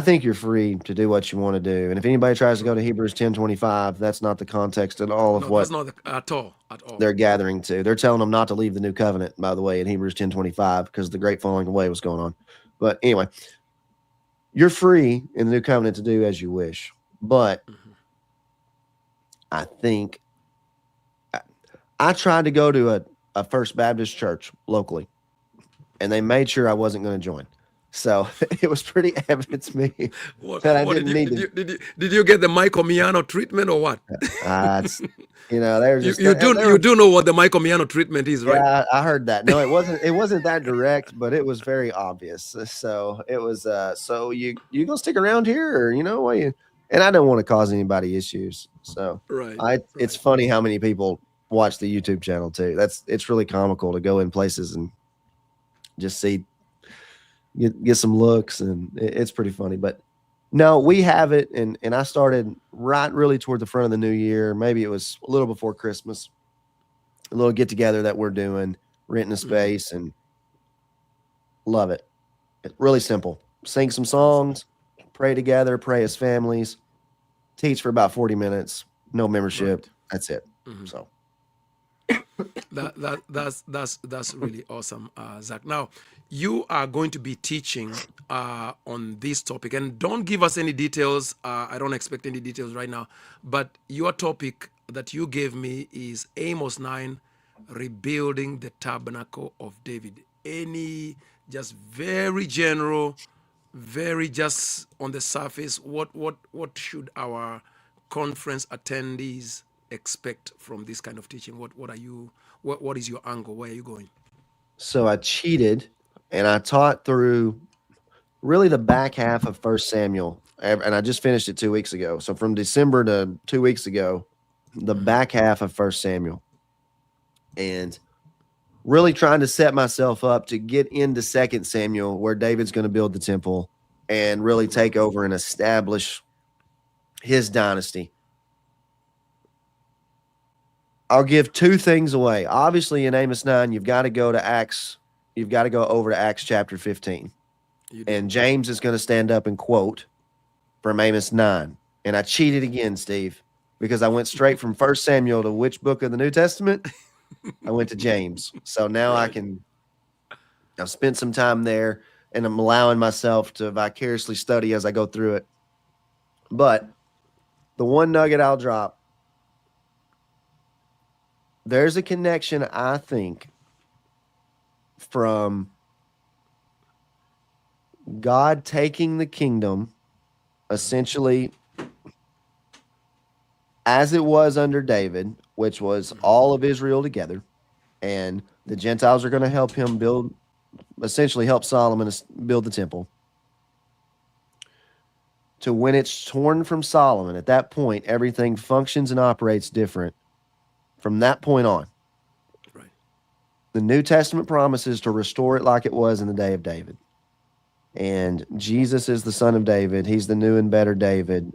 think you're free to do what you want to do. And if anybody tries to go True. to Hebrews 10:25, that's not the context at all of No, that's what not at all. At all. they're gathering to. They're telling them not to leave the new covenant, by the way, in Hebrews 10:25, because the great falling away was going on. But anyway, you're free in the new covenant to do as you wish. But Hmm. I think I tried to go to a First Baptist church locally, and they made sure I wasn't going to join. So it was pretty evident to me What? that I What did didn't you need did to. you did you did you get the Michael Miano treatment or what? It's they're You just you do they you were. do know what the Michael Miano treatment is, right? Yeah, I heard that. No, it wasn't that direct, but it was very obvious. So it was so you gonna stick around here, or why you, and I don't want to cause anybody issues. So Right. it's Right. funny how many people watch the YouTube channel too. It's really comical to go in places and just see get some looks, and it's pretty funny. But no, we have it, and I started right really toward the front of the new year. Maybe it was a little before Christmas, a little get together that we're doing, renting a Hmm. space, and love it. It's really simple. Sing some Awesome. songs, pray together, pray as families, teach for about 40 minutes, no membership. Right. That's it. Hmm. So That's really awesome, Zach. Now, you are going to be teaching on this topic, and don't give us any details. I don't expect any details right now. But your topic that you gave me is Amos 9, rebuilding the tabernacle of David. Any just very general, very just on the surface, what should our conference attendees expect from this kind of teaching? What are you what is your angle? Where are you going? I cheated, and I taught through really the back half of First Samuel, and I just finished it 2 weeks ago. So from December to 2 weeks ago, the Hmm. back half of First Samuel, and really trying to set myself up to get into Second Samuel, where David's going to build the temple and really Right. take over and establish his dynasty. I'll give two things away. Obviously, in Amos 9, you've got to go to Acts. you've got to go over to Acts chapter 15. You do. And James is going to stand up and quote from Amos 9. And I cheated again, Steve, because I went straight from 1 Samuel to which book of the New Testament? I went to James. So now Right. I've spent some time there, and I'm allowing myself to vicariously study as I go through it. But the one nugget I'll drop, there's a connection, I think, from God taking the kingdom essentially as it was under David, which was all of Israel together, and the Gentiles are going to help him build, essentially help Solomon build the temple, to when it's torn from Solomon. At that point, everything functions and operates different from that point on. Right. The New Testament promises to restore it like it was in the day of David. And Jesus is the son of David. He's the new and better David.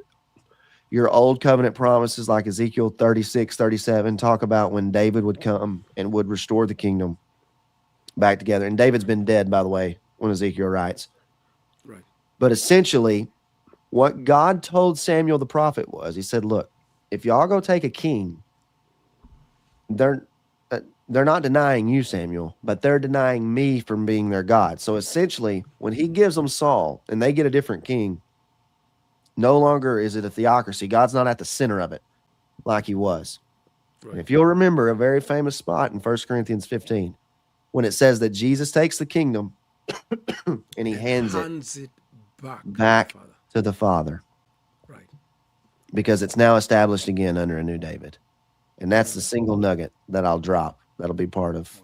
Your old covenant promises like Ezekiel 36, 37 talk about when David would come and would restore the kingdom back together. And David's been dead, by the way, when Ezekiel writes. Right. But essentially, what God told Samuel the prophet was, he said, look, if y'all go take a king, they're not denying you, Samuel, but they're denying me from being their God. So essentially, when he gives them Saul and they get a different king, no longer is it a theocracy. God's not at the center of it like he was. Right. And if you'll remember a very famous spot in 1 Corinthians 15, when it says that Jesus takes the kingdom and he hands it back to the Father. Right. Because it's now established again under a new David. And that's the single nugget that I'll drop. That'll be part of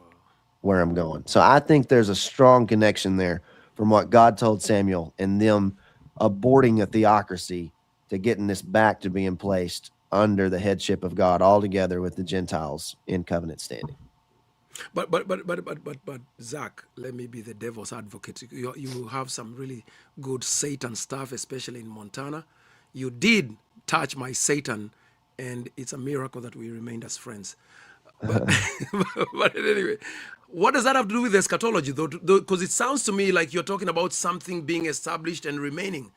where I'm going. So I think there's a strong connection there from what God told Samuel and them aborting a theocracy to getting this back to being placed under the headship of God all together with the Gentiles in covenant standing. But Zach, let me be the devil's advocate. You have some really good Satan stuff, especially in Montana. You did touch my Satan, and it's a miracle that we remained as friends. But but anyway, what does that have to do with eschatology, though? Because it sounds to me like you're talking about something being established and remaining.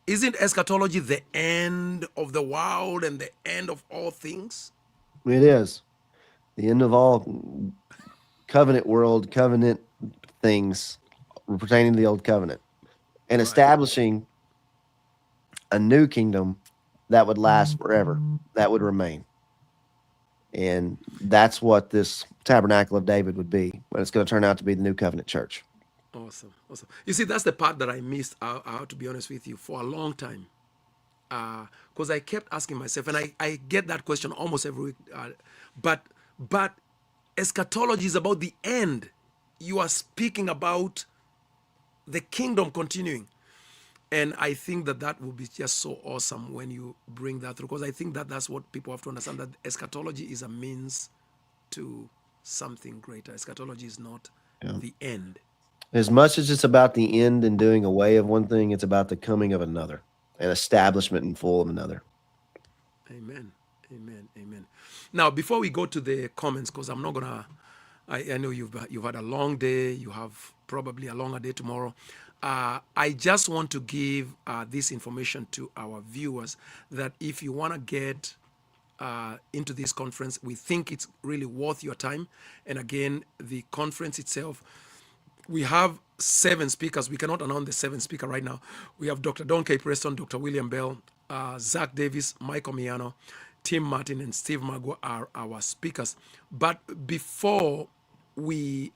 Isn't eschatology the end of the world and the end of all things? It is the end of all covenant world, covenant things pertaining to the old covenant, and Right. establishing a new kingdom that would last forever, that would remain. And that's what this tabernacle of David would be, but it's going to turn out to be the new covenant church. Awesome. You see, that's the part that I missed out, to be honest with you, for a long time. Because I kept asking myself, and I get that question almost every week. But eschatology is about the end. You are speaking about the kingdom continuing. And I think that will be just so awesome when you bring that through, because I think that's what people have to understand, that eschatology is a means to something greater. Eschatology is not the end. As much as it's about the end and doing away of one thing, it's about the coming of another, an establishment in full of another. Amen. Now, before we go to the comments, because I'm not gonna, I know you've had a long day. You have probably a longer day tomorrow. I just want to give this information to our viewers that if you want to get into this conference, we think it's really worth your time. And again, the conference itself, we have 7 speakers. We cannot announce the 7th speaker right now. We have Dr. Don K. Preston, Dr. William Bell, Zach Davis, Michael Miano, Tim Martin, and Steve Mago are our speakers. But before we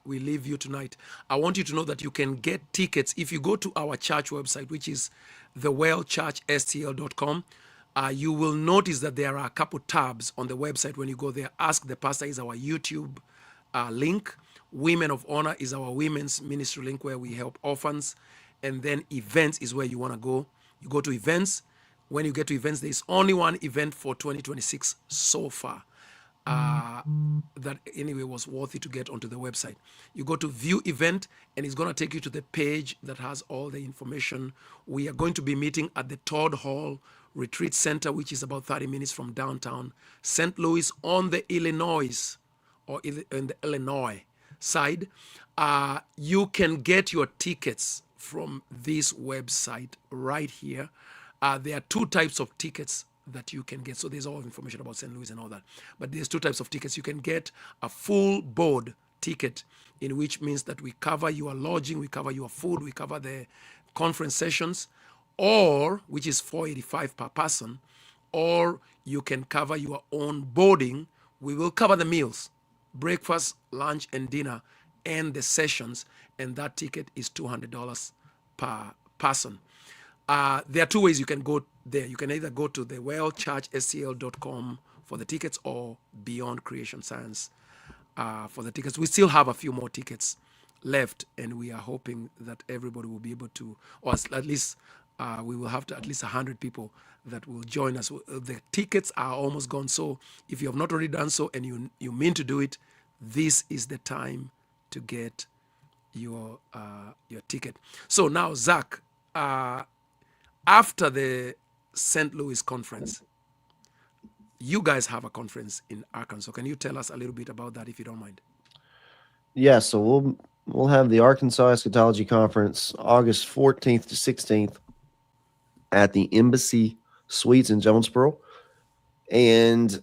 leave you tonight, I want you to know that you can get tickets if you go to our church website, which is thewellchurchstl.com. You will notice that there are a couple tabs on the website. When you go there, Ask the Pastor is our YouTube link. Women of Honor is our women's ministry link where we help orphans. And then Events is where you want to go. You go to Events. When you get to Events, there's only one event for 2026 so far. That anyway was worthy to get onto the website. You go to View Event, and it's going to take you to the page that has all the information. We are going to be meeting at the Todd Hall Retreat Center, which is about 30 minutes from downtown St. Louis on the Illinois or in the Illinois side, you can get your tickets from this website right here. There are two types of tickets that you can get. So there's all information about St. Louis and all that. But there's two types of tickets. You can get a full board ticket, in which means that we cover your lodging, we cover your food, we cover the conference sessions, or which is $485 per person, or you can cover your own boarding. We will cover the meals, breakfast, lunch, and dinner, and the sessions, and that ticket is $200 per person. There are two ways you can go there. You can either go to the wellchurchscl.com for the tickets, or Beyond Creation Science for the tickets. We still have a few more tickets left, and we are hoping that everybody will be able to, or at least we will have to at least 100 people that will join us. The tickets are almost gone, so if you have not already done so and you mean to do it, this is the time to get your ticket. So now, Zach, after the St. Louis conference, you guys have a conference in Arkansas. Can you tell us a little bit about that, if you don't mind? Yeah, so we'll have the Arkansas Eschatology Conference August 14th to 16th at the Embassy Suites in Jonesboro. And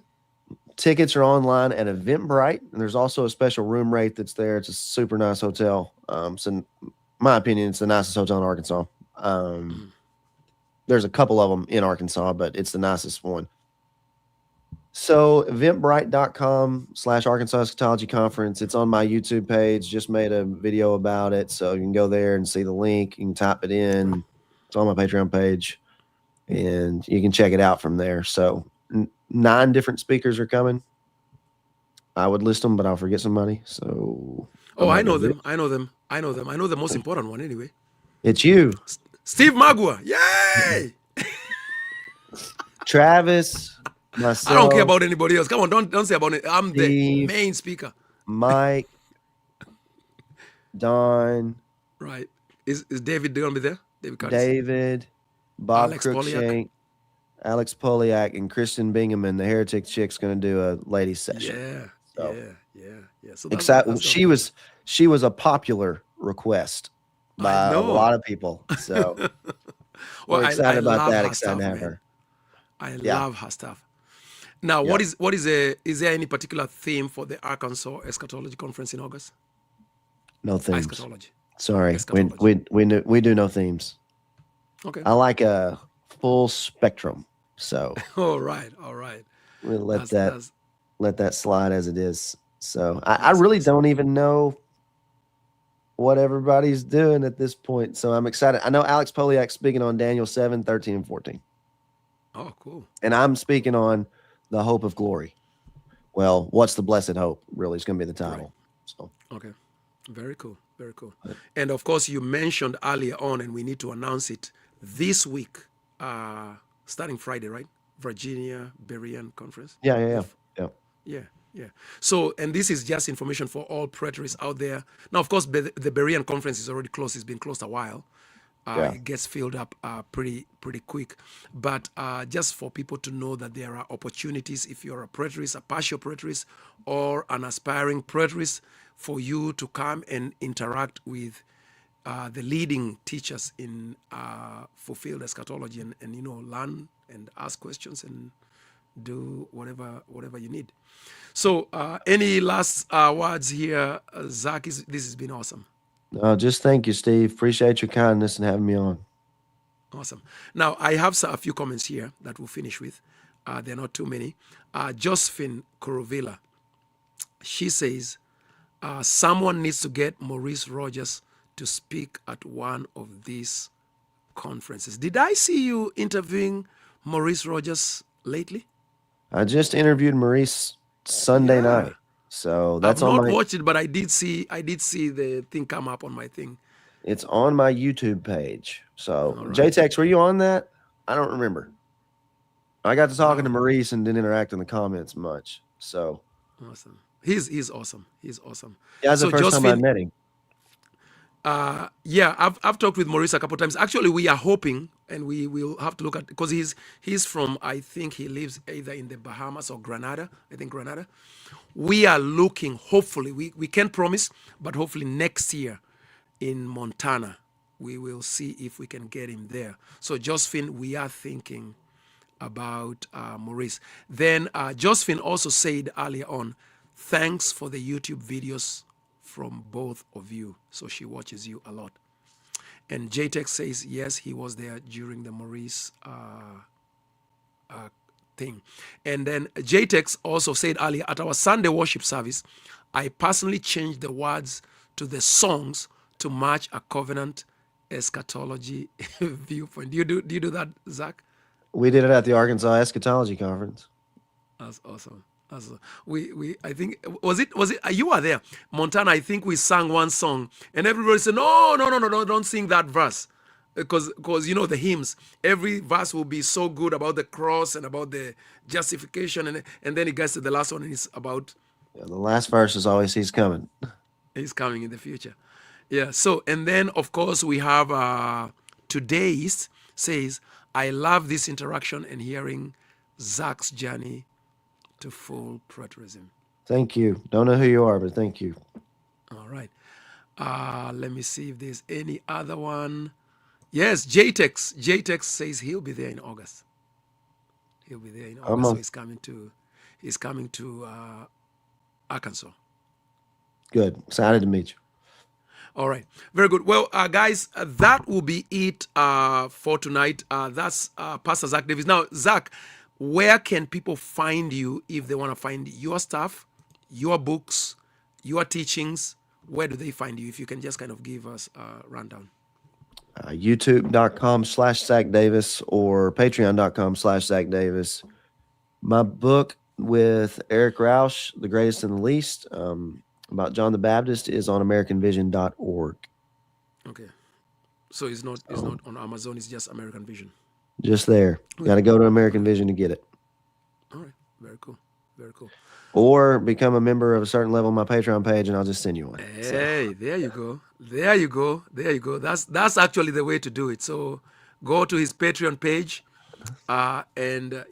tickets are online at Eventbrite, and there's also a special room rate that's there. It's a super nice hotel. So in my opinion, it's the nicest hotel in Arkansas. There's a couple of them in Arkansas, but it's the nicest one. So eventbrite.com/Arkansas Eschatology Conference. It's on my YouTube page. Just made a video about it. So you can go there and see the link. You can type it in. It's on my Patreon page, and you can check it out from there. So 9 different speakers are coming. I would list them, but I'll forget somebody. So I know them. I know the most important one anyway. It's you. Steve Magua. Yay! Travis, myself. I don't care about anybody else. Come on, don't say about it. I'm the main speaker. Mike, Don. Right. Is David going to be there? David, Bob Cruikshank, Alex Poliak, and Kristen Bingaman, the Heretic Chick's going to do a ladies session. Yeah. So that's she was a popular request by a lot of people. So well, we're excited about that. Excited to have her. I love her stuff. Now, is there any particular theme for the Arkansas Eschatology Conference in August? No themes. Eschatology. Sorry, we do no themes. Okay. I like a full spectrum. So all right. We'll let that slide as it is. So I really don't even know what everybody's doing at this point. So I'm excited. I know Alex Poliak's speaking on Daniel 7, 13, and 14. Oh, cool. And I'm speaking on the hope of glory. Well, what's the blessed hope? Really, it's going to be the title. Right. So okay. Very cool. And of course, you mentioned earlier on, and we need to announce it this week, starting Friday, right? Virginia Berean Conference. Yeah. So, and this is just information for all preterists out there. Now, of course, the Berean Conference is already closed. It's been closed a while. It gets filled up pretty quick. But just for people to know that there are opportunities, if you're a preterist, a partial preterist, or an aspiring preterist, for you to come and interact with the leading teachers in fulfilled eschatology, and learn and ask questions and do whatever you need. So any last words here, Zach? This has been awesome. Just thank you, Steve. Appreciate your kindness and having me on. Awesome. Now, I have a few comments here that we'll finish with. They're not too many. Josephine Korovila, she says, someone needs to get Maurice Rogers to speak at one of these conferences. Did I see you interviewing Maurice Rogers lately? I just interviewed Maurice Sunday night. So that's I've not watched it, but I did see the thing come up on my thing. It's on my YouTube page. So right. JTex, were you on that? I don't remember. I got to talking to Maurice and didn't interact in the comments much. So awesome. He's awesome. He's awesome. Yeah, that's the first time I met him. Yeah, I've talked with Maurice a couple of times. Actually, we are hoping, and we will have to look at, because he's from, I think he lives either in the Bahamas or Grenada. I think Grenada. We are looking, hopefully, we can't promise, but hopefully next year in Montana, we will see if we can get him there. So Josephine, we are thinking about Maurice. Then Josephine also said earlier on, thanks for the YouTube videos from both of you. So she watches you a lot. And JTech says, yes, he was there during the Maurice thing. And then JTech also said earlier, at our Sunday worship service, I personally changed the words to the songs to match a covenant eschatology viewpoint. Do you do that, Zach? We did it at the Arkansas Eschatology Conference. That's awesome. That's we I think was it you were there, Montana. I think we sang one song and everybody said no, don't sing that verse, because you know the hymns, every verse will be so good about the cross and about the justification, and then it gets to the last one and it's about Yeah, the last verse is always he's coming. he's coming in the future. Yeah. So, and then of course we have today's says, I love this interaction and hearing Zach's journey to full preterism. Thank you. Don't know who you are, but thank you. All right. Let me see if there's any other one. Yes, JTEX says he'll be there in August. He'll be there in August. So he's coming to Arkansas. Good. Excited to meet you. All right. Very good. Well, guys, that will be it for tonight. That's Pastor Zach Davis. Now, Zach, where can people find you if they want to find your stuff, your books, your teachings? Where do they find you? If you can just kind of give us a rundown. YouTube.com/Zach Davis or Patreon.com/Zach Davis. My book with Eric Rausch, The Greatest and the Least, about John the Baptist, is on AmericanVision.org. Okay. So it's not on Amazon, it's just American Vision. Just there. Got to go to American Vision to get it. All right. Very cool. Very cool. Or become a member of a certain level on my Patreon page, and I'll just send you one. Hey, there you go. There you go. There you go. That's actually the way to do it. So go to his Patreon page and,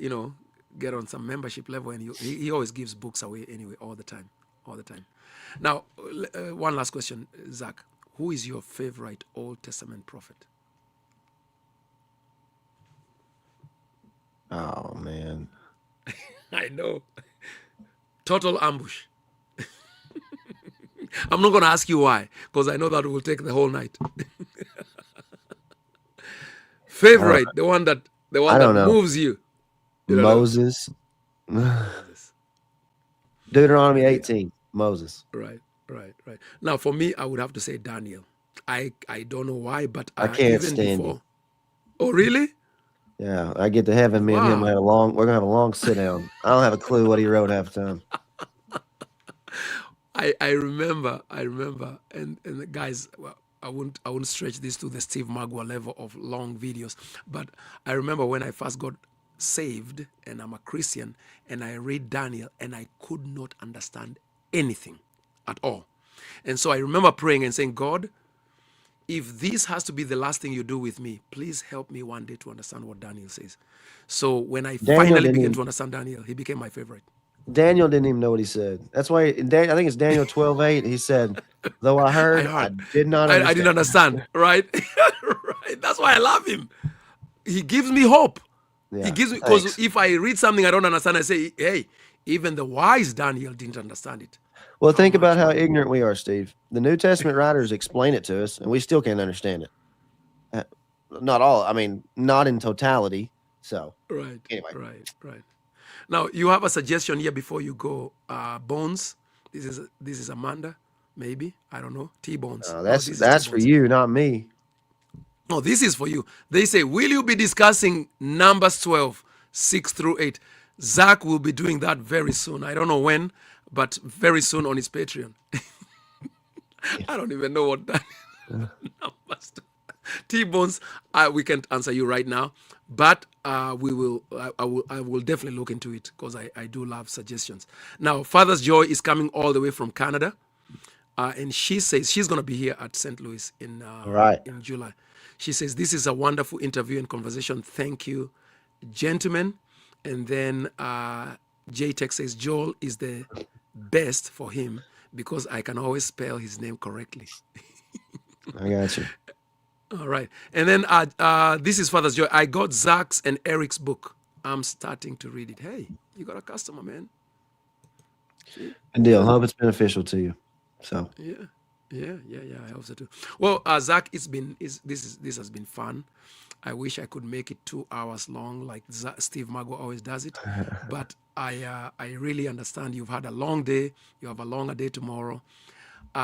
get on some membership level. And he always gives books away anyway, all the time. All the time. Now, one last question, Zach. Who is your favorite Old Testament prophet? Oh, man. I know. Total ambush. I'm not going to ask you why, because I know that will take the whole night. Favorite, the one that moves you. Moses. Deuteronomy 18. Moses. Right. Now, for me, I would have to say Daniel. I don't know why, but I can't stand before. you. Oh, really? Yeah, I get to heaven. Me and him we're gonna have a long sit down. I don't have a clue what he wrote half the time. I remember, and guys, well, I won't stretch this to the Steve Magua level of long videos, but I remember when I first got saved and I'm a Christian and I read Daniel and I could not understand anything at all. And so I remember praying and saying, God, if this has to be the last thing you do with me, please help me one day to understand what Daniel says. So when I finally began to understand Daniel, he became my favorite. Daniel didn't even know what he said. That's why I think it's Daniel 12:8. He said, though I heard, I did not understand. I didn't understand, right? Right. That's why I love him. He gives me hope. Yeah, he gives me, because if I read something I don't understand, I say, hey, even the wise Daniel didn't understand it. Well, think about how ignorant we are, Steve. The New Testament writers explain it to us, and we still can't understand it. Not all. I mean, not in totality. So, right. Anyway. Right. Now, you have a suggestion here before you go. Bones. This is Amanda, maybe. I don't know. T-Bones. That's for you, not me. No, this is for you. They say, will you be discussing Numbers 12, 6 through 8? Zach will be doing that very soon. I don't know when, but very soon on his Patreon. I don't even know what that Numbers 12. T-Bones, we can't answer you right now, but we will. I will definitely look into it because I do love suggestions. Now, Father's Joy is coming all the way from Canada. And she says she's going to be here at St. Louis All right. in July. She says, this is a wonderful interview and conversation. Thank you, gentlemen. And then J-Tech says, Joel is the best for him because I can always spell his name correctly. I got you. All right. And then this is Father's Joy. I got Zach's and Eric's book. I'm starting to read it. Hey, you got a customer, man. See? Good deal. Hope it's beneficial to you. So Yeah. I hope so too. Well, Zach, this has been fun. I wish I could make it 2 hours long like Steve Mago always does it, but I really understand you've had a long day. You have a longer day tomorrow.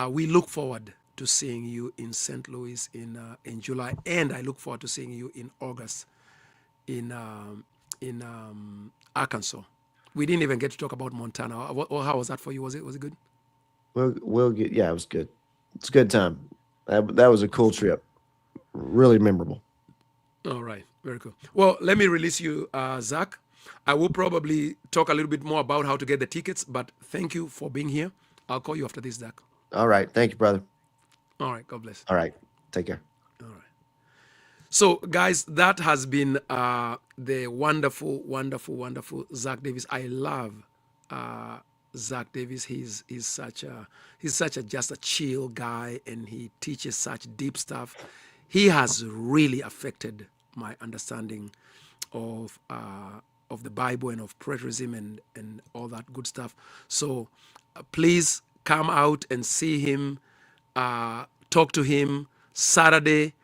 We look forward to seeing you in St. Louis in July, and I look forward to seeing you in August in Arkansas. We didn't even get to talk about Montana. How was that for you? Was it good? we'll get. Yeah, it was good. It's a good time. That was a cool trip. Really memorable. All right, very cool. Well, let me release you, Zach. I will probably talk a little bit more about how to get the tickets, but thank you for being here. I'll call you after this, Zach. All right. Thank you, brother. All right, God bless. All right. Take care. All right. So, guys, that has been the wonderful, wonderful, wonderful Zach Davis. I love Zach Davis. He's such a just a chill guy, and he teaches such deep stuff. He has really affected my understanding of the Bible and of preterism and all that good stuff. So please come out and see him, talk to him. Saturday,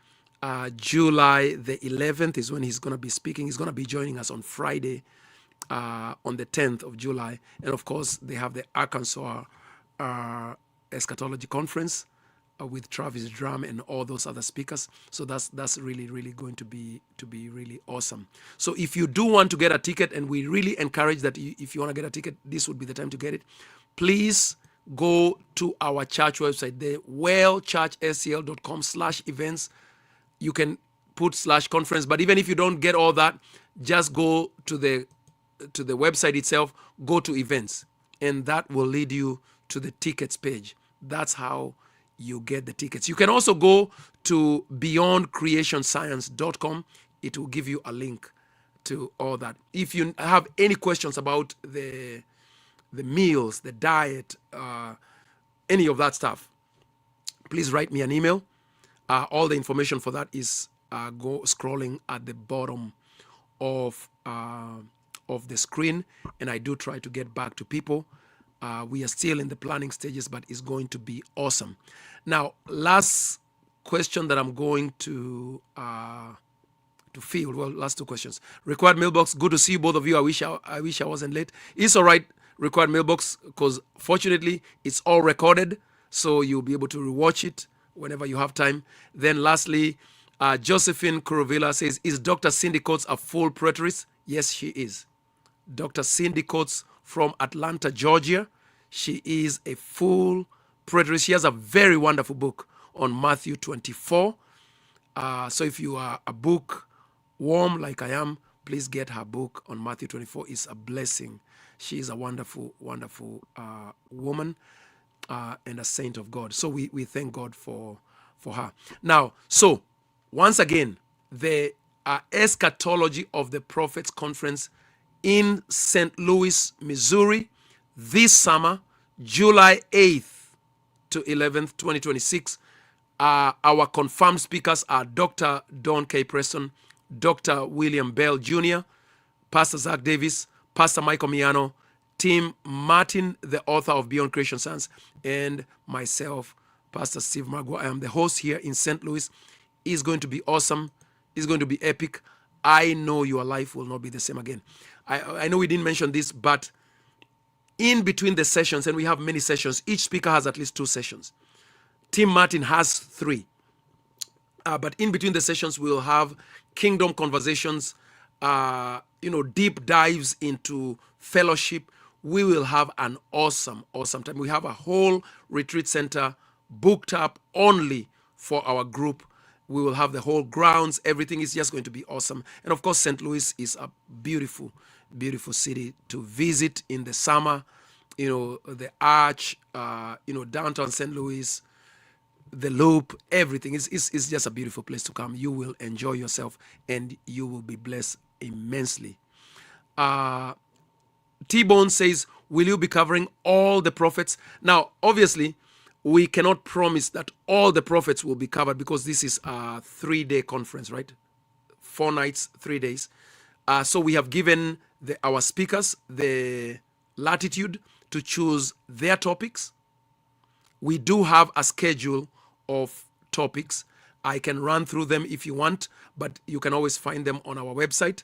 July the 11th is when he's going to be speaking. He's going to be joining us on Friday, on the 10th of July. And of course, they have the Arkansas Eschatology Conference with Travis Drum and all those other speakers. So that's really, really going to be really awesome. So if you do want to get a ticket, and we really encourage that if you want to get a ticket, this would be the time to get it. Please go to our church website, the wellchurchscl.com/events. You can put /conference, but even if you don't get all that, just go to the website itself, go to events, and that will lead you to the tickets page. That's how you get the tickets. You can also go to beyondcreationscience.com. It will give you a link to all that. If you have any questions about the meals, the diet, any of that stuff, please write me an email. All the information for that is go scrolling at the bottom of the screen, and I do try to get back to people. We are still in the planning stages, but it's going to be awesome. Now, last question that I'm going to field. Well, last two questions. Required mailbox. Good to see you, both of you. I wish I wasn't late. It's all right. Required mailbox, because fortunately it's all recorded, so you'll be able to rewatch it whenever you have time. Then lastly, Josephine Kurovilla says, is Dr. Cindy Coates a full preterist? Yes, she is. Dr. Cindy Coates from Atlanta, Georgia. She is a full preterist. She has a very wonderful book on Matthew 24. So if you are a book worm like I am, please get her book on Matthew 24. It's a blessing. She is a wonderful, wonderful woman and a saint of God. So we thank God for her. Now, so once again, the Eschatology of the Prophets Conference in St. Louis, Missouri, this summer, July 8th to 11th, 2026. Our confirmed speakers are Dr. Don K. Preston, Dr. William Bell Jr., Pastor Zach Davis, Pastor Michael Miano, Tim Martin, the author of Beyond Creation Science, and myself, Pastor Steve Magua. I am the host here in St. Louis. It's going to be awesome. It's going to be epic. I know your life will not be the same again. I know we didn't mention this, but in between the sessions, and we have many sessions, each speaker has at least 2 sessions. Tim Martin has 3. But in between the sessions, we'll have kingdom conversations, deep dives into fellowship. We will have an awesome time. We have a whole retreat center booked up only for our group. We will have the whole grounds. Everything is just going to be awesome. And of course, St. Louis is a beautiful, beautiful city to visit in the summer. the Arch, downtown St. Louis, the Loop, everything. It's just a beautiful place to come. You will enjoy yourself and you will be blessed immensely. T-Bone says, will you be covering all the prophets? Now, obviously, we cannot promise that all the prophets will be covered because this is a 3-day conference, right? 4 nights, 3 days. So we have given our speakers the latitude to choose their topics. We do have a schedule of topics. I can run through them if you want, but you can always find them on our website,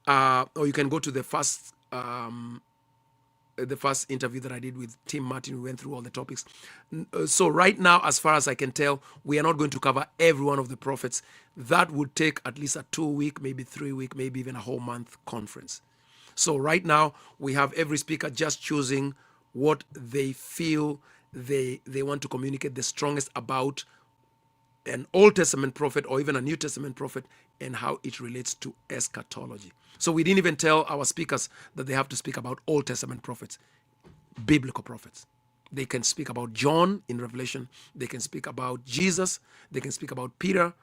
or you can go to the first interview that I did with Tim Martin. We went through all the topics. So right now, as far as I can tell, we are not going to cover every one of the prophets. That would take at least a 2-week, maybe 3-week, maybe even a whole month conference. So right now, we have every speaker just choosing what they feel they want to communicate the strongest about an Old Testament prophet or even a New Testament prophet and how it relates to eschatology. So we didn't even tell our speakers that they have to speak about Old Testament prophets, biblical prophets. They can speak about John in Revelation. They can speak about Jesus. They can speak about Peter,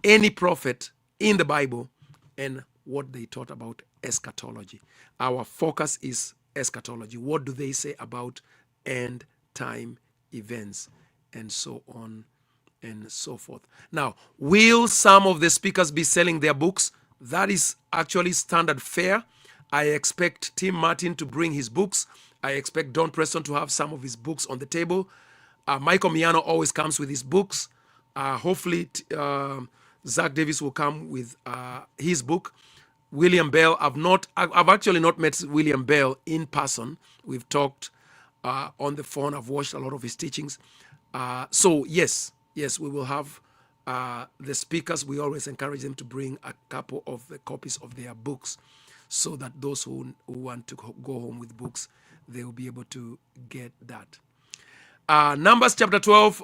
any prophet in the Bible, and what they taught about eschatology. Our focus is eschatology. What do they say about end time events and so on and so forth? Now, will some of the speakers be selling their books? That is actually standard fare. I expect Tim Martin to bring his books. I expect Don Preston to have some of his books on the table. Michael Miano always comes with his books. Hopefully, Zach Davis will come with his book. William Bell, I've actually not met William Bell in person. We've talked on the phone. I've watched a lot of his teachings. So yes, we will have the speakers. We always encourage them to bring a couple of the copies of their books so that those who want to go home with books, they will be able to get that. Numbers chapter 12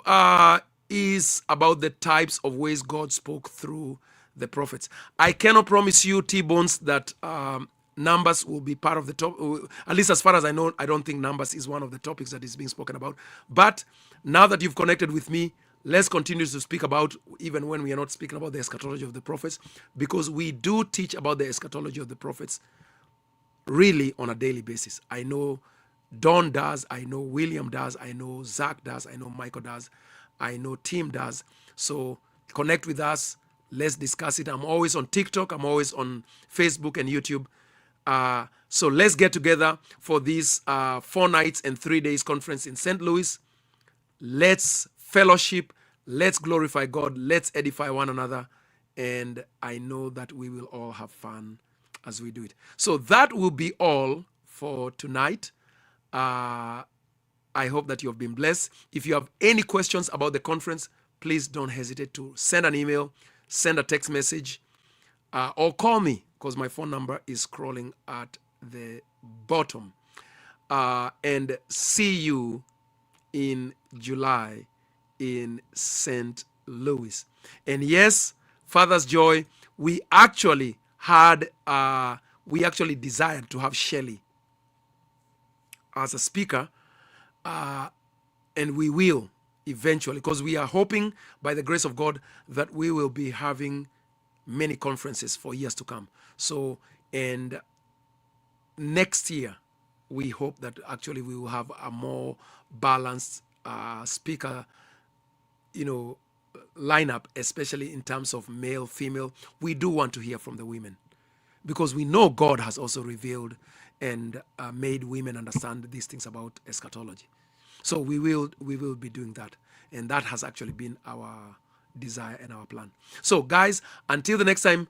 is about the types of ways God spoke through the prophets. I cannot promise you, T-Bones, that Numbers will be part of the top. At least as far as I know, I don't think Numbers is one of the topics that is being spoken about. But now that you've connected with me, let's continue to speak about, even when we are not speaking about the eschatology of the prophets, because we do teach about the eschatology of the prophets really on a daily basis. I know Don does, I know William does, I know Zach does, I know Michael does, I know Tim does. So connect with us. Let's discuss it. I'm always on TikTok. I'm always on Facebook and YouTube. So let's get together for this 4 nights and 3 days conference in St. Louis. Let's fellowship. Let's glorify God. Let's edify one another. And I know that we will all have fun as we do it. So that will be all for tonight. I hope that you have been blessed. If you have any questions about the conference, please don't hesitate to send an email, send a text message, or call me, because my phone number is scrolling at the bottom. And see you in July in St. Louis. And yes, Father's Joy, we actually desired to have Shelley as a speaker, and we will eventually, because we are hoping by the grace of God that we will be having many conferences for years to come. So, and next year, we hope that actually we will have a more balanced speaker, lineup, especially in terms of male, female. We do want to hear from the women, because we know God has also revealed and made women understand these things about eschatology. So we will be doing that. And that has actually been our desire and our plan. So guys, until the next time,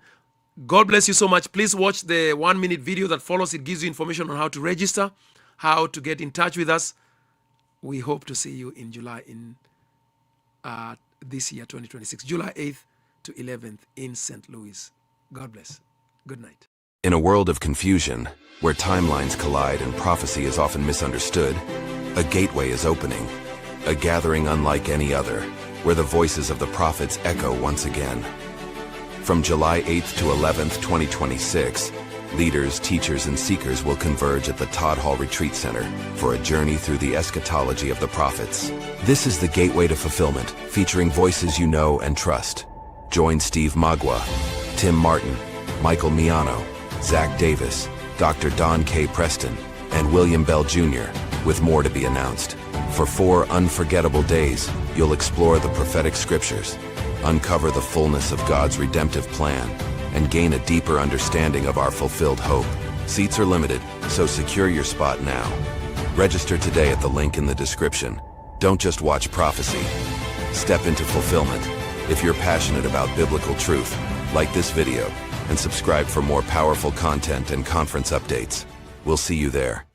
God bless you so much. Please watch the 1-minute video that follows. It gives you information on how to register, how to get in touch with us. We hope to see you in July in this year, 2026, July 8th to 11th in St. Louis. God bless. Good night. In a world of confusion, where timelines collide and prophecy is often misunderstood, a gateway is opening, a gathering unlike any other, where the voices of the prophets echo once again. From July 8th to 11th, 2026, Leaders, teachers, and seekers will converge at the Todd Hall Retreat Center for a journey through the eschatology of the prophets. This is the Gateway to Fulfillment, featuring voices you know and trust. Join Steve Magua, Tim Martin, Michael Miano, Zach Davis, Dr. Don K. Preston, and William Bell Jr., with more to be announced. For 4 unforgettable days, you'll explore the prophetic scriptures, uncover the fullness of God's redemptive plan, and gain a deeper understanding of our fulfilled hope. Seats are limited, so secure your spot now. Register today at the link in the description. Don't just watch prophecy. Step into fulfillment. If you're passionate about biblical truth, like this video and subscribe for more powerful content and conference updates. We'll see you there.